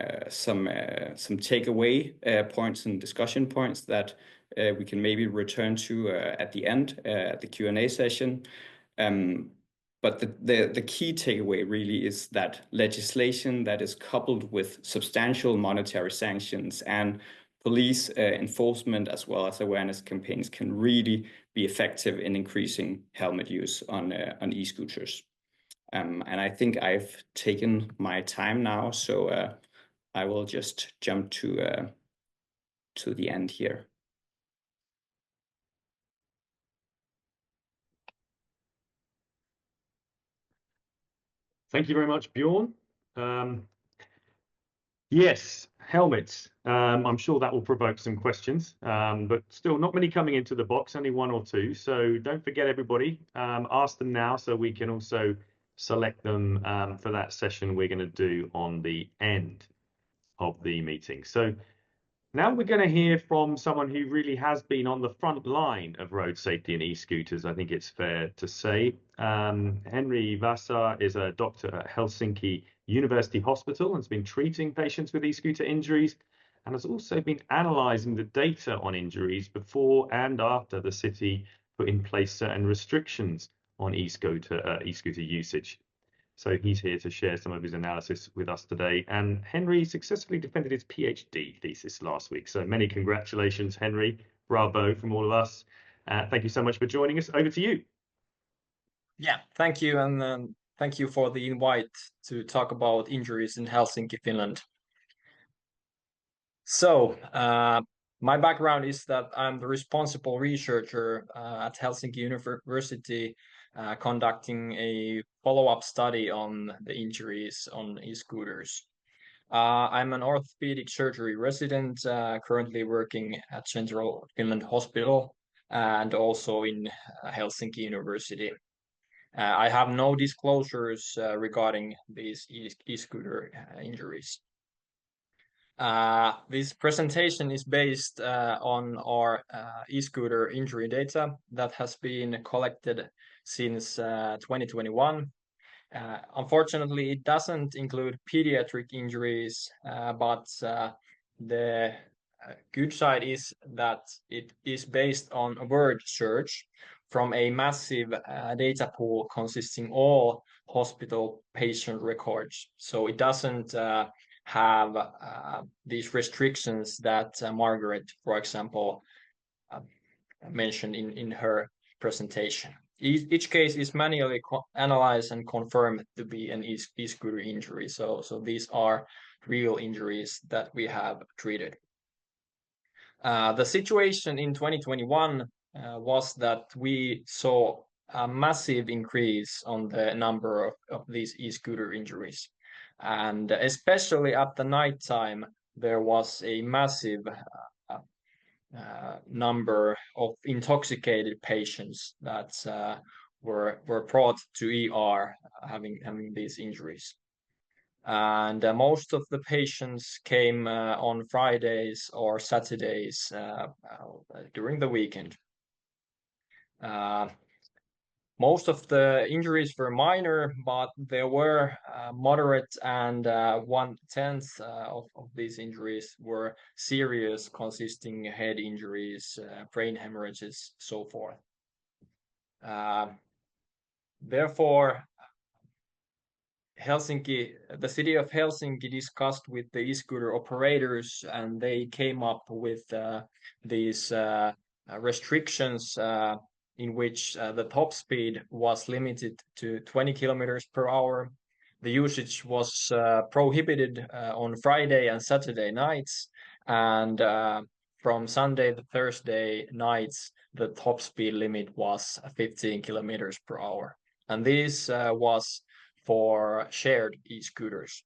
Speaker 8: takeaway points and discussion points that we can maybe return to at the end, at the Q&A session. But the key takeaway really is that legislation that is coupled with substantial monetary sanctions and police enforcement as well as awareness campaigns can really be effective in increasing helmet use on e-scooters. And I think I've taken my time now, so I will just jump to the end here.
Speaker 1: Thank you very much, Bjorn. Yes, helmets. I'm sure that will provoke some questions, but still not many coming into the box, only one or two. So don't forget, everybody, ask them now so we can also select them for that session we're going to do on the end of the meeting. So now we're going to hear from someone who really has been on the front line of road safety and e-scooters, I think it's fair to say. Henry Vasa is a doctor at Helsinki University Hospital and has been treating patients with e-scooter injuries and has also been analysing the data on injuries before and after the city put in place certain restrictions on e-scooter usage. So he's here to share some of his analysis with us today. And Henry successfully defended his PhD thesis last week. So many congratulations, Henry. Bravo from all of us. Thank you so much for joining us. Over to you.
Speaker 9: Yeah, thank you. And thank you for the invite to talk about injuries in Helsinki, Finland. So my background is that I'm the responsible researcher at Helsinki University conducting a follow-up study on the injuries on e-scooters. I'm an orthopedic surgery resident, currently working at Central Finland Hospital and also in Helsinki University. I have no disclosures regarding these e-scooter injuries. This presentation is based on our e-scooter injury data that has been collected since 2021. Unfortunately, it doesn't include pediatric injuries, but the good side is that it is based on a word search from a massive data pool consisting all hospital patient records. So it doesn't have these restrictions that Margaret, for example, mentioned in her presentation. Each case is manually analyzed and confirmed to be an e-scooter injury. So these are real injuries that we have treated. The situation in 2021 was that we saw a massive increase on the number of these e-scooter injuries. And especially at the night time, there was a massive number of intoxicated patients that were brought to ER having these injuries. And most of the patients came on Fridays or Saturdays during the weekend. Most of the injuries were minor, but there were moderate, and 1/10 of these injuries were serious, consisting head injuries, brain hemorrhages, so forth. Therefore, the city of Helsinki discussed with the e-scooter operators, and they came up with these restrictions in which the top speed was limited to 20 kilometers per hour. The usage was prohibited on Friday and Saturday nights, and from Sunday to Thursday nights, the top speed limit was 15 kilometers per hour. And this was for shared e-scooters.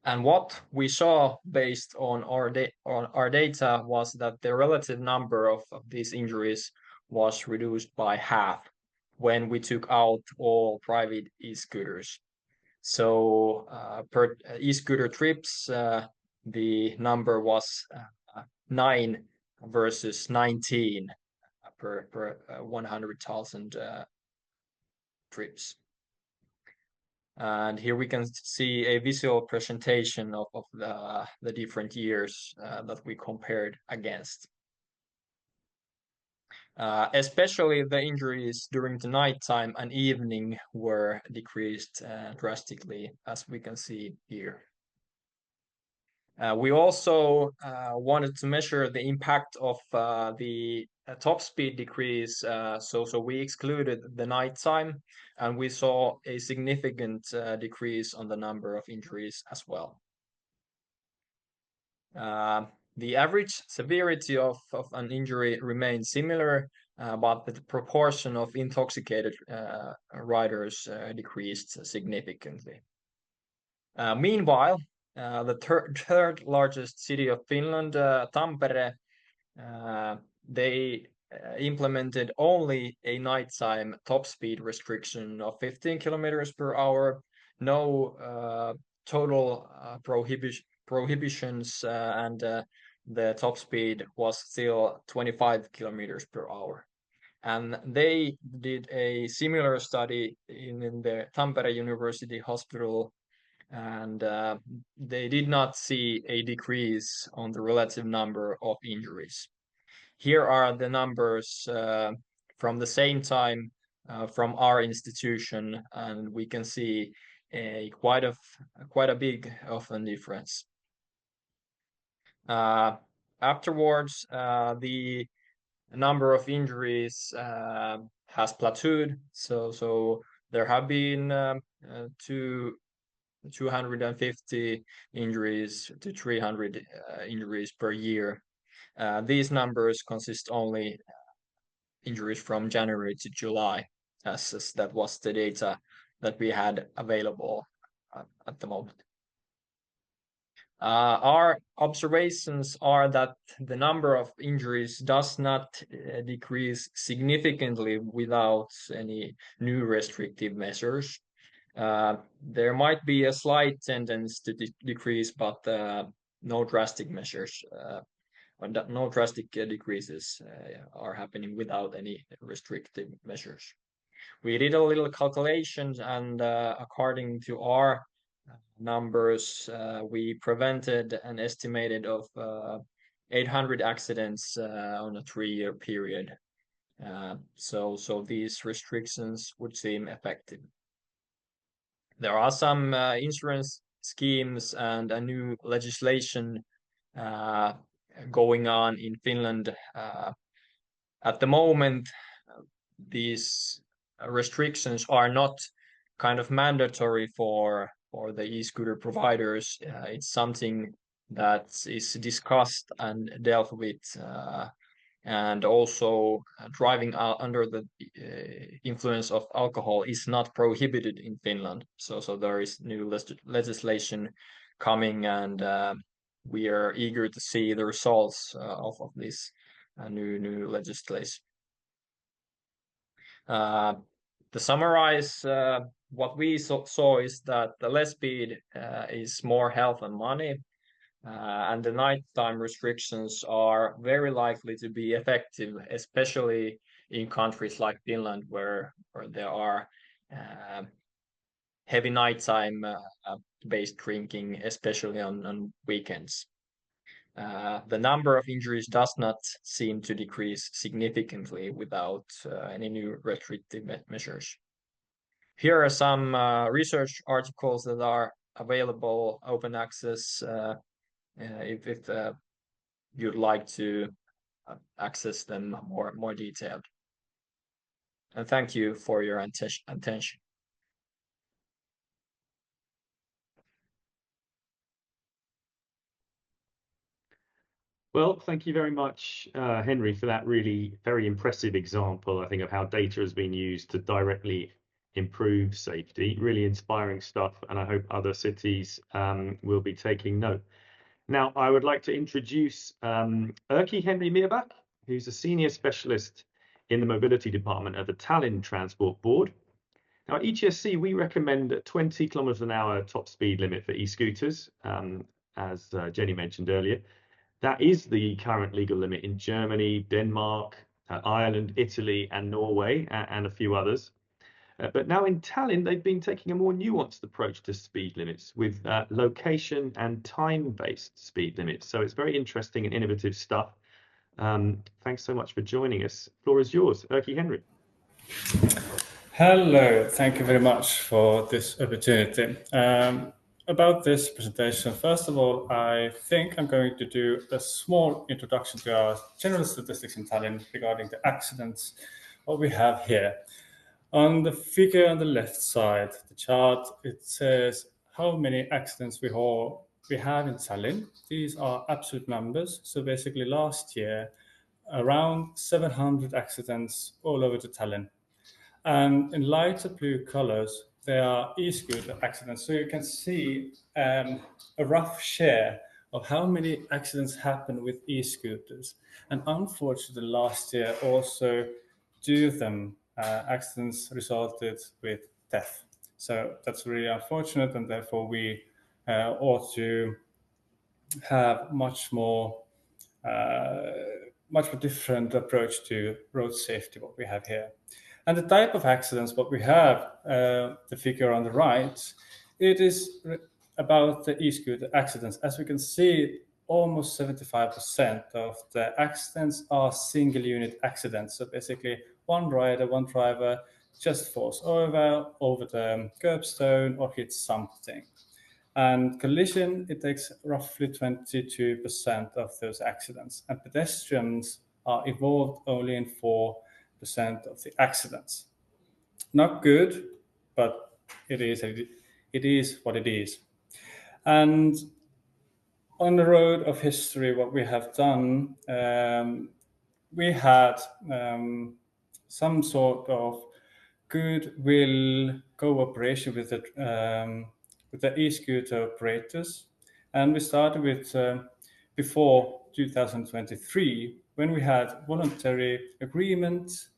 Speaker 9: And what we saw based on our data was that the relative number of these injuries was reduced by half when we took out all private e-scooters. So per e-scooter trips, the number was 9 versus 19 per 100,000 trips. And here we can see a visual presentation of the different years that we compared against. Especially the injuries during the nighttime and evening were decreased drastically, as we can see here. We also wanted to measure the impact of the top speed decrease, so we excluded the nighttime, and we saw a significant decrease on the number of injuries as well. The average severity of an injury remained similar, but the proportion of intoxicated riders decreased significantly. Meanwhile, the third largest city of Finland, Tampere, they implemented only a nighttime top speed restriction of 15 kilometers per hour, no total prohibitions, and the top speed was still 25 kilometers per hour. And they did a similar study in the Tampere University Hospital, and they did not see a decrease on the relative number of injuries. Here are the numbers from the same time from our institution, and we can see quite a big often difference. Afterwards, the number of injuries has plateaued, so there have been 250 injuries to 300 injuries per year. These numbers consist only injuries from January to July, as that was the data that we had available at the moment. Our observations are that the number of injuries does not decrease significantly without any new restrictive measures. There might be a slight tendency to decrease, but no drastic measures, no drastic decreases are happening without any restrictive measures. We did a little calculations, and according to our numbers, we prevented an estimated of 800 accidents on a 3-year period. So these restrictions would seem effective. There are some insurance schemes and a new legislation going on in Finland. At the moment, these restrictions are not kind of mandatory for the e-scooter providers. It's something that is discussed and dealt with and also driving under the influence of alcohol is not prohibited in Finland. So there is new legislation coming, and we are eager to see the results of this new legislation. To summarize, what we saw is that the less speed is more health and money, and the nighttime restrictions are very likely to be effective, especially in countries like Finland, where there are heavy nighttime based drinking, especially on weekends. The number of injuries does not seem to decrease significantly without any new restrictive measures. Here are some research articles that are available, open access, if you'd like to access them more detailed. And thank you for your attention.
Speaker 1: Well, thank you very much, Henry, for that really very impressive example, I think, of how data has been used to directly improve safety. Really inspiring stuff, and I hope other cities will be taking note. Now, I would like to introduce Erkki Henry Mierbach, who's a senior specialist in the mobility department at the Tallinn Transport Board. Now, at ETSC, we recommend a 20 kilometers an hour top speed limit for e-scooters, as Jenny mentioned earlier. That is the current legal limit in Germany, Denmark, Ireland, Italy, and Norway, and a few others. But now in Tallinn, they've been taking a more nuanced approach to speed limits with location and time-based speed limits. So it's very interesting and innovative stuff. Thanks so much for joining us. Floor is yours, Erkki Henry.
Speaker 10: Hello, thank you very much for this opportunity. About this presentation, first of all, I think I'm going to do a small introduction to our general statistics in Tallinn regarding the accidents, what we have here. On the figure on the left side, the chart, it says how many accidents we have in Tallinn. These are absolute numbers. So basically last year, around 700 accidents all over to Tallinn. And in lighter blue colors, there are e-scooter accidents. So you can see a rough share of how many accidents happen with e-scooters. And unfortunately, last year also 2 of them accidents resulted with death. So that's really unfortunate, and therefore we ought to have much more different approach to road safety, what we have here. And the type of accidents, what we have, the figure on the right, it is about the e-scooter accidents. As we can see, almost 75% of the accidents are single unit accidents. So basically one rider, one driver just falls over the curbstone or hits something. And collision, it takes roughly 22% of those accidents. And pedestrians are involved only in 4% of the accidents. Not good, but it is what it is. And on the road of history, what we have done, we had some sort of goodwill cooperation with the e-scooter operators. And we started with before 2023, when we had voluntary agreement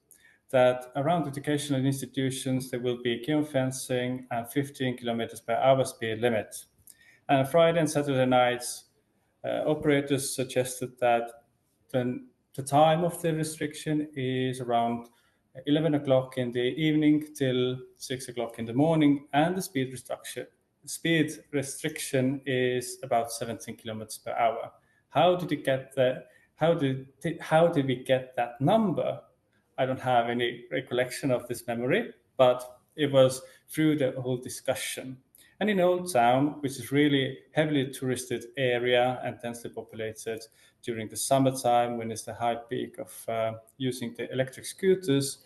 Speaker 10: that around educational institutions, there will be geofencing and 15 kilometers per hour speed limit. And Friday and Saturday nights, operators suggested that the time of the restriction is around 11 o'clock in the evening till 6 o'clock in the morning, and the speed restriction is about 17 kilometers per hour. How did we get that number? I don't have any recollection of this memory, but it was through the whole discussion. And in Old Town, which is really heavily touristed area and densely populated during the summertime, when it's the high peak of using the electric scooters,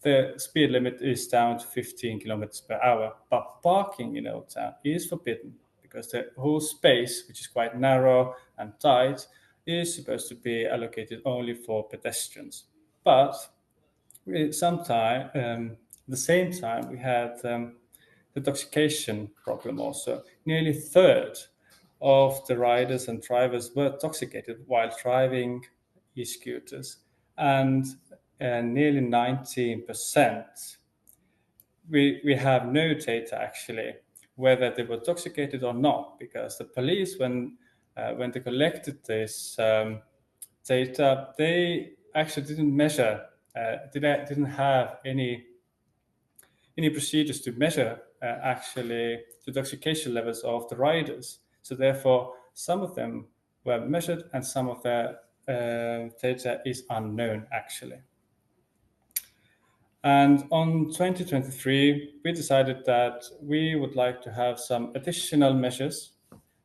Speaker 10: the speed limit is down to 15 kilometers per hour. But parking in Old Town is forbidden because the whole space, which is quite narrow and tight, is supposed to be allocated only for pedestrians. But at the same time, we had the intoxication problem also. Nearly a third of the riders and drivers were intoxicated while driving e-scooters, and nearly 19%. We have no data actually whether they were intoxicated or not, because the police, when they collected this data, they actually didn't measure, didn't have any procedures to measure actually the intoxication levels of the riders. So therefore, some of them were measured and some of the data is unknown actually. And on 2023, we decided that we would like to have some additional measures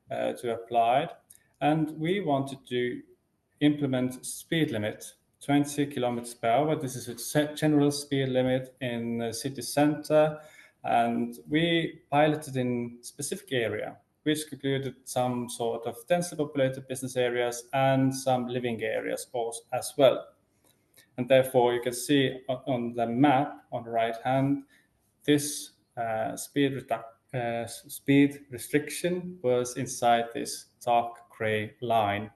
Speaker 10: to apply, and we wanted to implement speed limit 20 kilometers per hour. This is a general speed limit in the city center, and we piloted in specific area, which included some sort of densely populated business areas and some living areas as well. And therefore, you can see on the map on the right hand, this speed restriction was inside this dark gray line.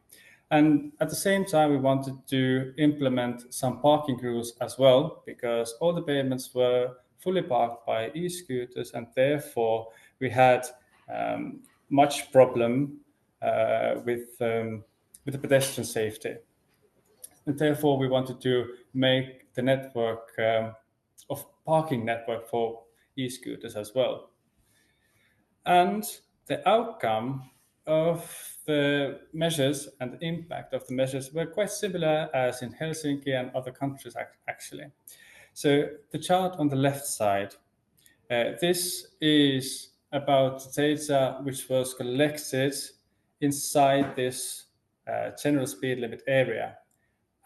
Speaker 10: And at the same time, we wanted to implement some parking rules as well, because all the pavements were fully parked by e-scooters, and therefore we had much problem with the pedestrian safety. And therefore, we wanted to make the network of parking network for e-scooters as well. And the outcome of the measures and the impact of the measures were quite similar as in Helsinki and other countries actually. So the chart on the left side, this is about the data which was collected inside this general speed limit area.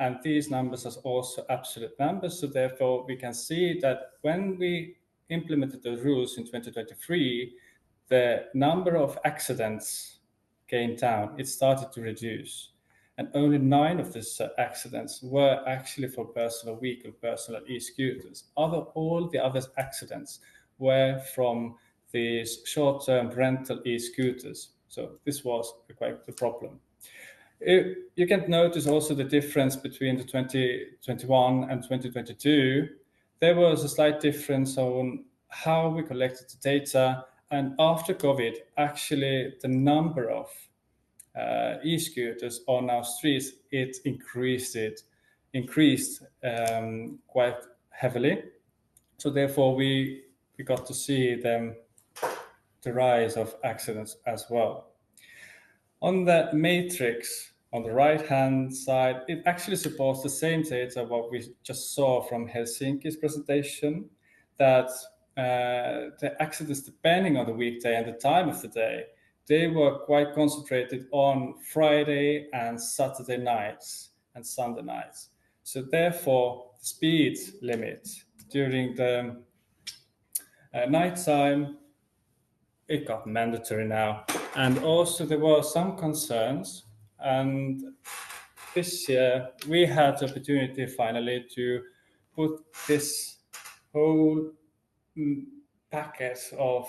Speaker 10: And these numbers are also absolute numbers. So therefore, we can see that when we implemented the rules in 2023, the number of accidents came down. It started to reduce. And only 9 of these accidents were actually for personal vehicle, personal e-scooters. All the other accidents were from these short-term rental e-scooters. So this was quite the problem. You can notice also the difference between the 2021 and 2022. There was a slight difference on how we collected the data, and after COVID, actually the number of e-scooters on our streets, it increased quite heavily. So therefore, we got to see the rise of accidents as well. On the matrix on the right-hand side, it actually supports the same data what we just saw from Helsinki's presentation, that the accidents, depending on the weekday and the time of the day, they were quite concentrated on Friday and Saturday nights and Sunday nights. So therefore, the speed limit during the nighttime, it got mandatory now. And also there were some concerns, and this year we had the opportunity finally to put this whole packet of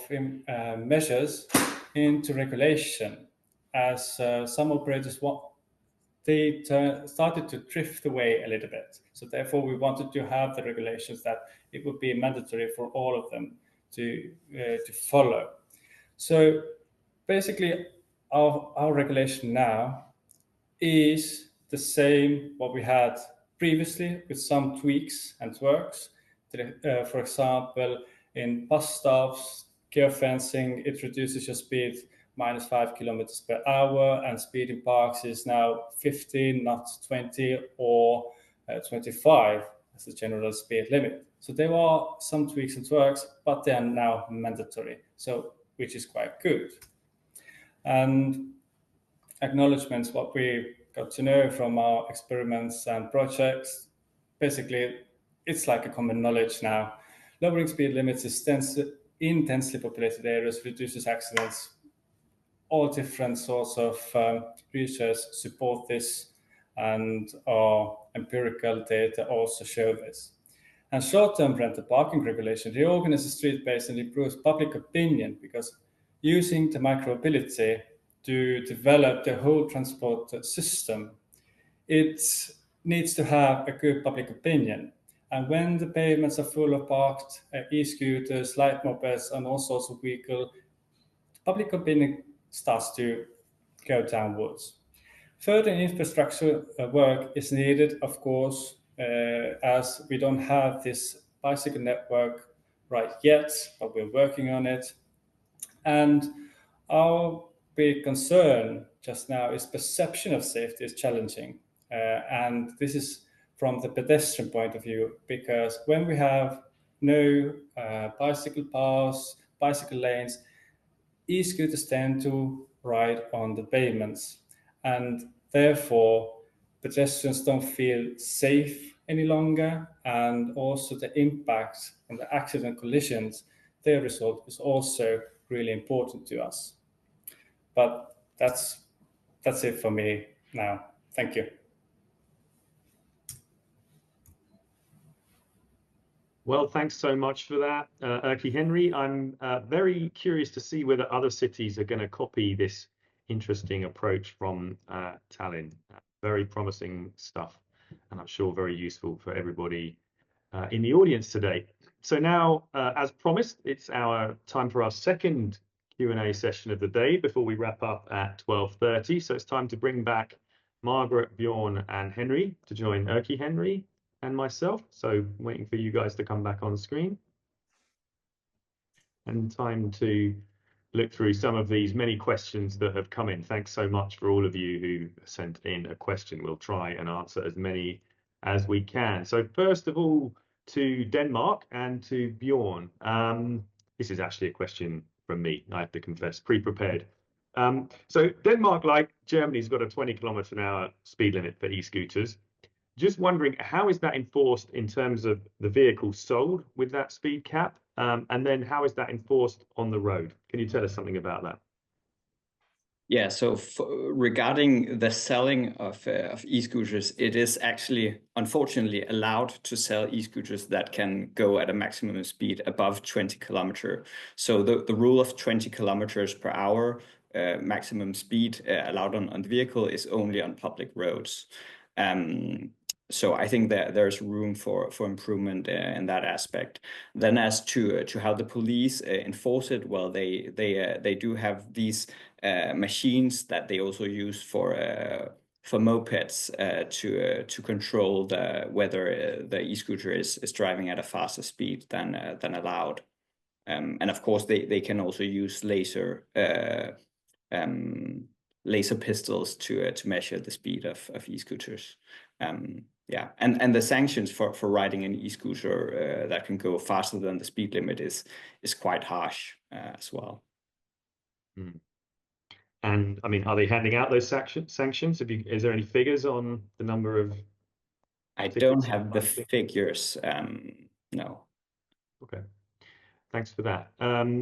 Speaker 10: measures into regulation, as some operators started to drift away a little bit. So therefore we wanted to have the regulations that it would be mandatory for all of them to follow. So basically our regulation now is the same what we had previously, with some tweaks and twerks. For example, in bus stops, geofencing, it reduces your speed -5 kilometers per hour, and speed in parks is now 15, not 20 or 25 as the general speed limit. So there are some tweaks and twerks, but they are now mandatory, so which is quite good. And acknowledgements, what we got to know from our experiments and projects, basically it's like a common knowledge now. Lowering speed limits in densely populated areas reduces accidents all different sorts of research support this, and our empirical data also show this. And short-term rental parking regulation reorganizes street-based and improves public opinion, because using the micromobility to develop the whole transport system, it needs to have a good public opinion. And when the pavements are full of parked e-scooters, light mopeds, and all sorts of vehicles, public opinion starts to go downwards. Further infrastructure work is needed, of course, as we don't have this bicycle network right yet, but we're working on it. And our big concern just now is perception of safety is challenging. And this is from the pedestrian point of view, because when we have no bicycle paths, bicycle lanes, e-scooters tend to ride on the pavements, and therefore pedestrians don't feel safe any longer, and also the impact from the accident collisions, their result is also really important to us. But that's it for me now. Thank you.
Speaker 1: Well, thanks so much for that, Erkki Henry. I'm very curious to see whether other cities are going to copy this interesting approach from Tallinn. Very promising stuff, and I'm sure very useful for everybody in the audience today. So now, as promised, it's our time for our second Q&A session of the day before we wrap up at 12:30. So it's time to bring back Margaret, Bjorn, and Henry to join Erkki Henry and myself. So waiting for you guys to come back on screen. And time to look through some of these many questions that have come in. Thanks so much for all of you who sent in a question. We'll try and answer as many as we can. So first of all, to Denmark and to Bjorn. This is actually a question from me, I have to confess, pre-prepared. So Denmark, like Germany, has got a 20 km/h speed limit for e-scooters. Just wondering, how is that enforced in terms of the vehicles sold with that speed cap? And then how is that enforced on the road? Can you tell us something about that?
Speaker 8: Yeah, so regarding the selling of e-scooters, it is actually, unfortunately, allowed to sell e-scooters that can go at a maximum speed above 20 km. So the rule of 20 km/h maximum speed allowed on the vehicle is only on public roads. So I think that there's room for improvement in that aspect. Then as to how the police enforce it, well, they do have these machines that they also use for mopeds to control whether the e-scooter is driving at a faster speed than allowed. And of course, they can also use laser pistols to measure the speed of e-scooters. Yeah, and the sanctions for riding an e-scooter that can go faster than the speed limit is quite harsh as well.
Speaker 1: Mm. And I mean, are they handing out those sanctions? Is there any figures on the number of?
Speaker 8: I don't have the figures. No.
Speaker 1: Okay. Thanks for that.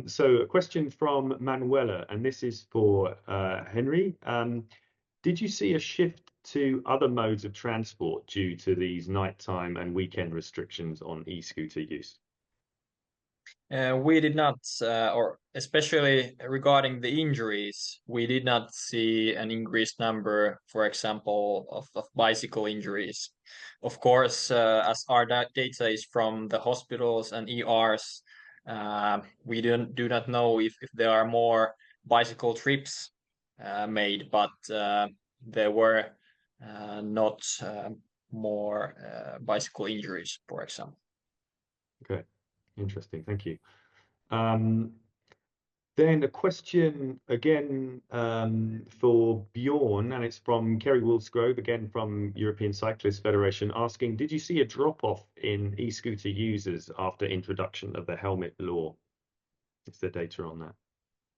Speaker 1: So a question from Manuela, and this is for Henry. Did you see a shift to other modes of transport due to these nighttime and weekend restrictions on e-scooter use?
Speaker 9: We did not, or especially regarding the injuries, we did not see an increased number, for example, of bicycle injuries. Of course, as our data is from the hospitals and ERs, we do not know if there are more bicycle trips made, but there were not more bicycle injuries, for example.
Speaker 1: Okay, interesting. Thank you. Then a question again for Bjorn, and it's from Kerry Woolsgrove, again from European Cyclist Federation, asking, did you see a drop-off in e-scooter users after introduction of the helmet law? Is there data on that?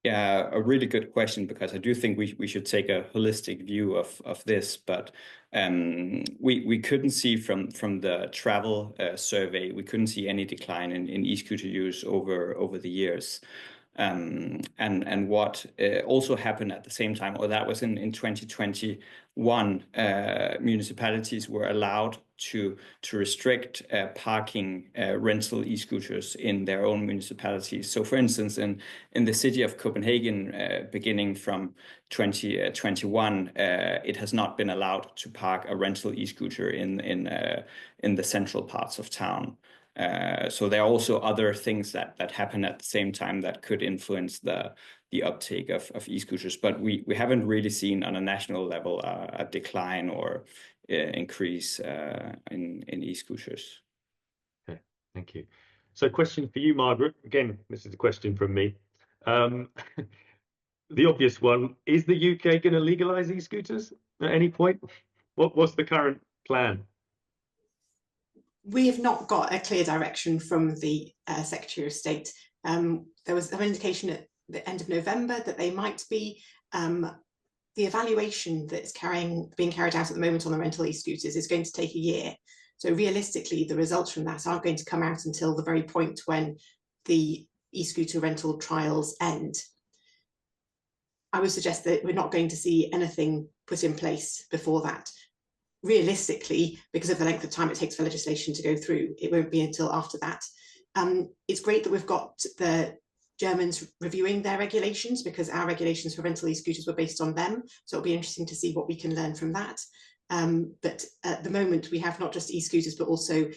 Speaker 8: Yeah, a really good question, because I do think we should take a holistic view of this, but we couldn't see from the travel survey, we couldn't see any decline in e-scooter use over the years. And what also happened at the same time, or that was in 2021, municipalities were allowed to restrict parking rental e-scooters in their own municipalities. So for instance, in the city of Copenhagen, beginning from 2021, it has not been allowed to park a rental e-scooter in the central parts of town. So there are also other things that happen at the same time that could influence the uptake of e-scooters, but we haven't really seen on a national level a decline or increase in e-scooters.
Speaker 1: Okay, thank you. So question for you, Margaret. Again, this is a question from me. The obvious one, is the UK going to legalise e-scooters at any point? What's the current plan?
Speaker 7: We have not got a clear direction from the Secretary of State. There was an indication at the end of November that they might be. The evaluation that's being carried out at the moment on the rental e-scooters is going to take a year. So realistically, the results from that aren't going to come out until the very point when the e-scooter rental trials end. I would suggest that we're not going to see anything put in place before that. Realistically, because of the length of time it takes for legislation to go through, it won't be until after that. It's great that we've got the Germans reviewing their regulations, because our regulations for rental e-scooters were based on them. So it'll be interesting to see what we can learn from that. But at the moment, we have not just e-scooters, but also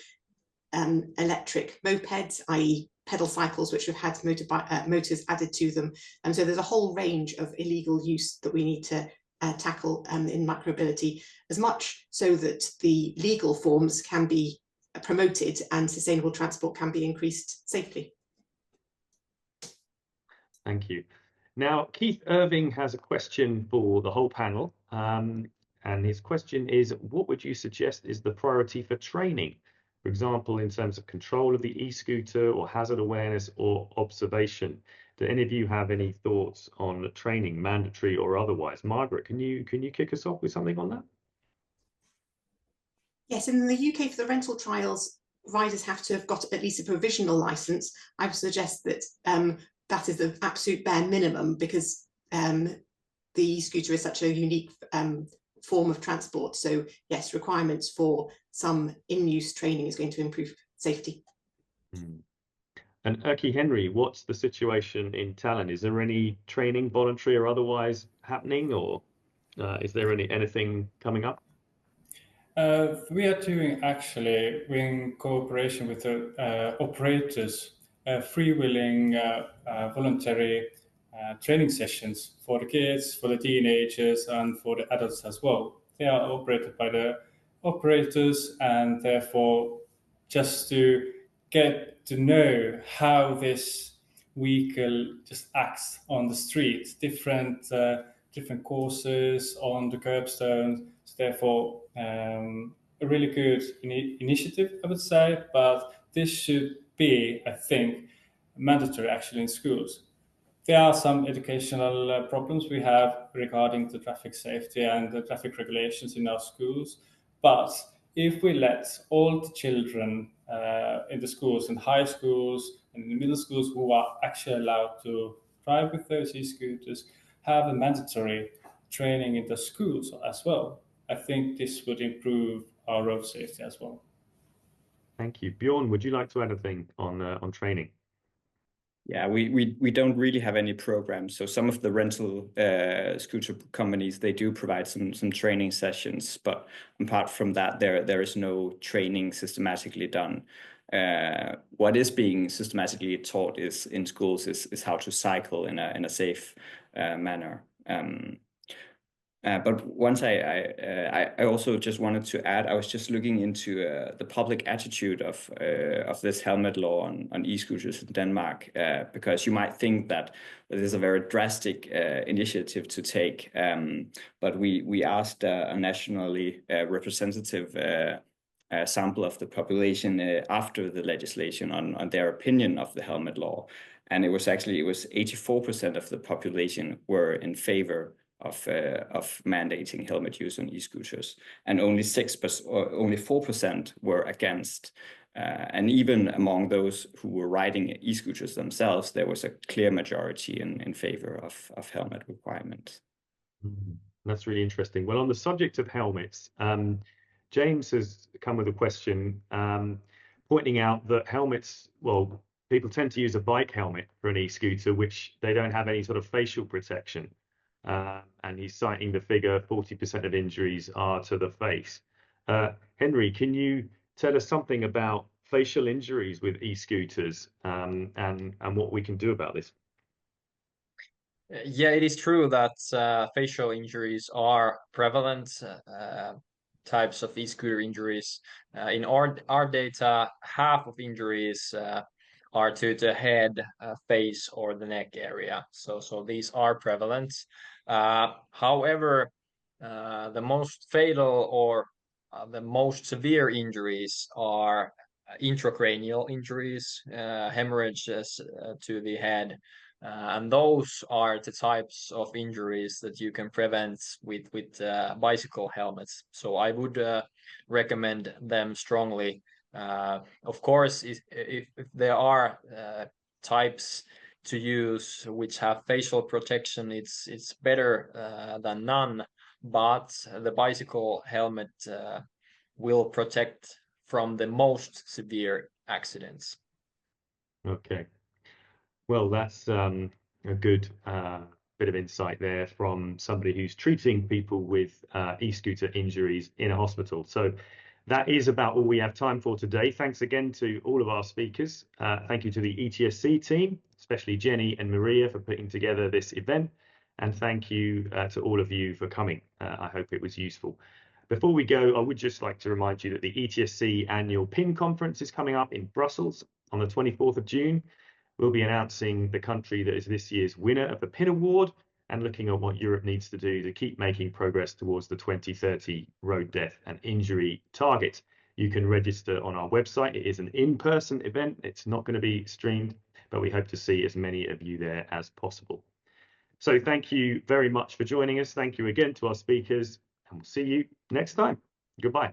Speaker 7: electric mopeds, i.e. pedal cycles, which have had motors added to them. And so there's a whole range of illegal use that we need to tackle in micromobility, as much so that the legal forms can be promoted and sustainable transport can be increased safely.
Speaker 1: Thank you. Now, Keith Irving has a question for the whole panel. And his question is, what would you suggest is the priority for training? For example, in terms of control of the e-scooter or hazard awareness or observation. Do any of you have any thoughts on training, mandatory or otherwise? Margaret, can you kick us off with something on that?
Speaker 7: Yes, in the UK for the rental trials, riders have to have got at least a provisional license. I would suggest that that is the absolute bare minimum, because the e-scooter is such a unique form of transport. So yes, requirements for some in-use training is going to improve safety.
Speaker 1: And Erkki Henry, what's the situation in Tallinn? Is there any training, voluntary or otherwise, happening, or is there anything coming up?
Speaker 10: We are doing, actually, in cooperation with the operators, freewheeling voluntary training sessions for the kids, for the teenagers, and for the adults as well. They are operated by the operators, and therefore just to get to know how this vehicle just acts on the street, different courses on the curbstones. So therefore, a really good initiative, I would say, but this should be, I think, mandatory actually in schools. There are some educational problems we have regarding the traffic safety and the traffic regulations in our schools, but if we let all the children in the schools, in high schools and in the middle schools who are actually allowed to drive with those e-scooters, have a mandatory training in the schools as well, I think this would improve our road safety as well.
Speaker 1: Thank you. Bjorn, would you like to add anything on training?
Speaker 8: Yeah, we don't really have any programs. So some of the rental scooter companies, they do provide some training sessions, but apart from that, there is no training systematically done. What is being systematically taught in schools is how to cycle in a safe manner. But once I also just wanted to add, I was just looking into the public attitude of this helmet law on e-scooters in Denmark, because you might think that it is a very drastic initiative to take. But we asked a nationally representative sample of the population after the legislation on their opinion of the helmet law. And it was 84% of the population were in favor of mandating helmet use on e-scooters, and only 6% or only 4% were against. And even among those who were riding e-scooters themselves, there was a clear majority in favor of helmet requirements.
Speaker 1: That's really interesting. Well, on the subject of helmets, James has come with a question pointing out that helmets, well, people tend to use a bike helmet for an e-scooter, which they don't have any sort of facial protection. And he's citing the figure 40% of injuries are to the face. Henry, can you tell us something about facial injuries with e-scooters and what we can do about this?
Speaker 9: Yeah, it is true that facial injuries are prevalent types of e-scooter injuries. In our data, half of injuries are to the head, face, or the neck area. So these are prevalent. However, the most fatal or the most severe injuries are intracranial injuries, hemorrhages to the head. And those are the types of injuries that you can prevent with bicycle helmets. So I would recommend them strongly. Of course, if there are types to use which have facial protection, it's better than none. But the bicycle helmet will protect from the most severe accidents.
Speaker 1: Okay. Well, that's a good bit of insight there from somebody who's treating people with e-scooter injuries in a hospital. So that is about all we have time for today. Thanks again to all of our speakers. Thank you to the ETSC team, especially Jenny and Maria, for putting together this event. And thank you to all of you for coming. I hope it was useful. Before we go, I would just like to remind you that the ETSC annual PIN conference is coming up in Brussels on the 24th of June. We'll be announcing the country that is this year's winner of the PIN Award and looking at what Europe needs to do to keep making progress towards the 2030 road death and injury target. You can register on our website. It is an in-person event. It's not going to be streamed, but we hope to see as many of you there as possible. So thank you very much for joining us. Thank you again to our speakers, and we'll see you next time. Goodbye.